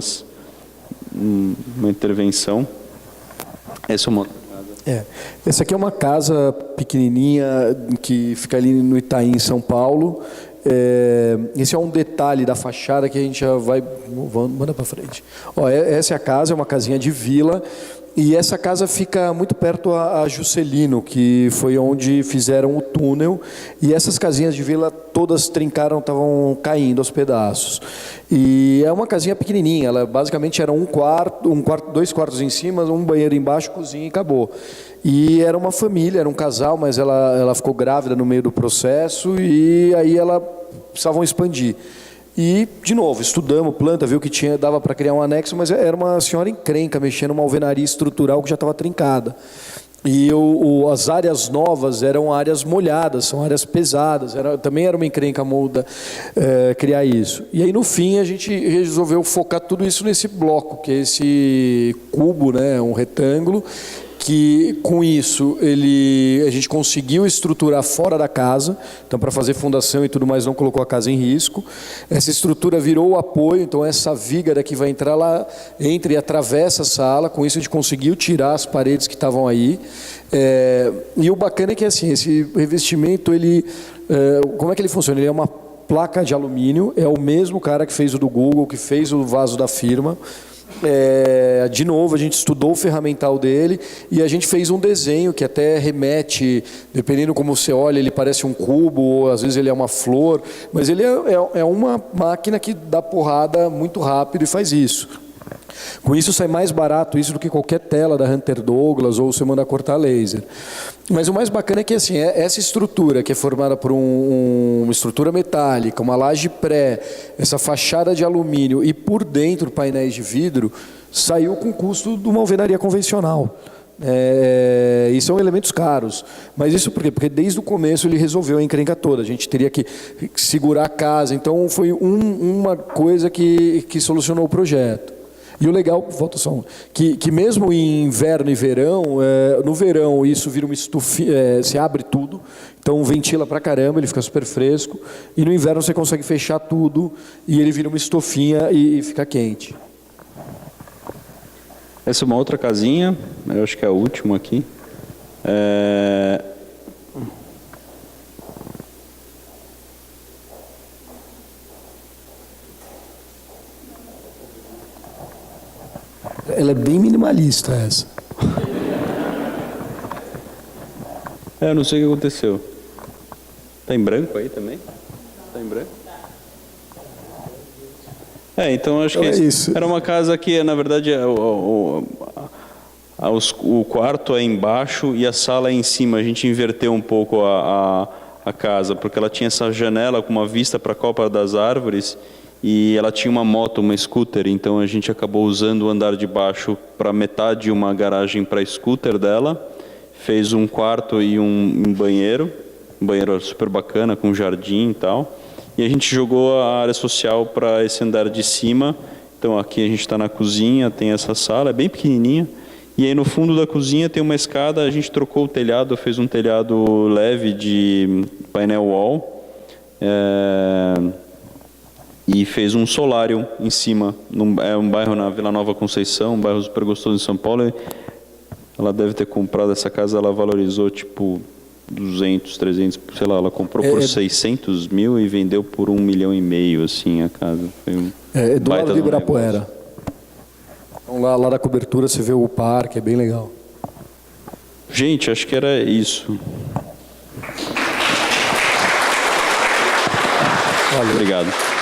intervenção. Essa é uma... Essa aqui é uma casa pequenininha que fica ali no Itaim, em São Paulo. Esse é um detalhe da fachada que a gente já vai... Manda para frente. Essa é a casa, é uma casinha de vila. E essa casa fica muito perto a Juscelino, que foi onde fizeram o túnel. E essas casinhas de vila todas trincaram, estavam caindo aos pedaços. E é uma casinha pequenininha, ela basicamente era 2 quartos em cima, um banheiro embaixo, cozinha e acabou. E era uma família, era um casal, mas ela ficou grávida no meio do processo e aí precisavam expandir. E, de novo, estudamos planta, viu que dava para criar um anexo, mas era uma senhora encrenca, mexendo numa alvenaria estrutural que já estava trincada. E as áreas novas eram áreas molhadas, são áreas pesadas, também era uma encrenca criar isso. E aí, no fim, a gente resolveu focar tudo isso nesse bloco, que é esse cubo, né, um retângulo, que com isso a gente conseguiu estruturar fora da casa, então para fazer fundação e tudo mais não colocou a casa em risco. Essa estrutura virou o apoio, então essa viga daqui vai entrar lá, entra e atravessa a sala, com isso a gente conseguiu tirar as paredes que estavam aí. E o bacana é que assim, esse revestimento, como é que ele funciona? Ele é uma placa de alumínio, é o mesmo cara que fez o do Google, que fez o vaso da firma. De novo, a gente estudou o ferramental dele e a gente fez um desenho que até remete, dependendo como você olha, ele parece um cubo, ou às vezes ele é uma flor, mas ele é uma máquina que dá porrada muito rápido e faz isso. Com isso sai mais barato isso do que qualquer tela da Hunter Douglas ou você mandar cortar laser. Mas o mais bacana é que assim, essa estrutura que é formada por uma estrutura metálica, uma laje pré, essa fachada de alumínio e por dentro painéis de vidro, saiu com o custo de uma alvenaria convencional. E são elementos caros. Mas isso por quê? Porque desde o começo ele resolveu a encrenca toda. A gente teria que segurar a casa. Então foi uma coisa que solucionou o projeto. E o legal, volta só, que mesmo em inverno e verão, no verão isso vira uma estufinha, se abre tudo, então ventila pra caramba, ele fica super fresco, e no inverno você consegue fechar tudo e ele vira uma estufinha e fica quente. Essa é uma outra casinha, eu acho que é a última aqui. Ela é bem minimalista, essa. Eu não sei o que aconteceu. Tá em branco aí também? Tá em branco? Então acho que isso. Era uma casa que, na verdade, o quarto é embaixo e a sala é em cima. A gente inverteu um pouco a casa, porque ela tinha essa janela com uma vista para a copa das árvores e ela tinha uma moto, uma scooter, então a gente acabou usando o andar de baixo para metade uma garagem para scooter dela, fez um quarto e um banheiro super bacana, com jardim e tal, e a gente jogou a área social para esse andar de cima. Então aqui a gente está na cozinha, tem essa sala, é bem pequenininha, e aí no fundo da cozinha tem uma escada, a gente trocou o telhado, fez um telhado leve de painel wall, e fez um solário em cima. É um bairro na Vila Nova Conceição, um bairro super gostoso em São Paulo. Ela deve ter comprado essa casa, ela valorizou tipo 200, 300, sei lá, ela comprou por 600 mil e vendeu por 1,5 milhão, assim, a casa. Foi do lado de Ibirapuera. Então, lá da cobertura você vê o parque, é bem legal. Gente, acho que era isso. Valeu. Obrigado.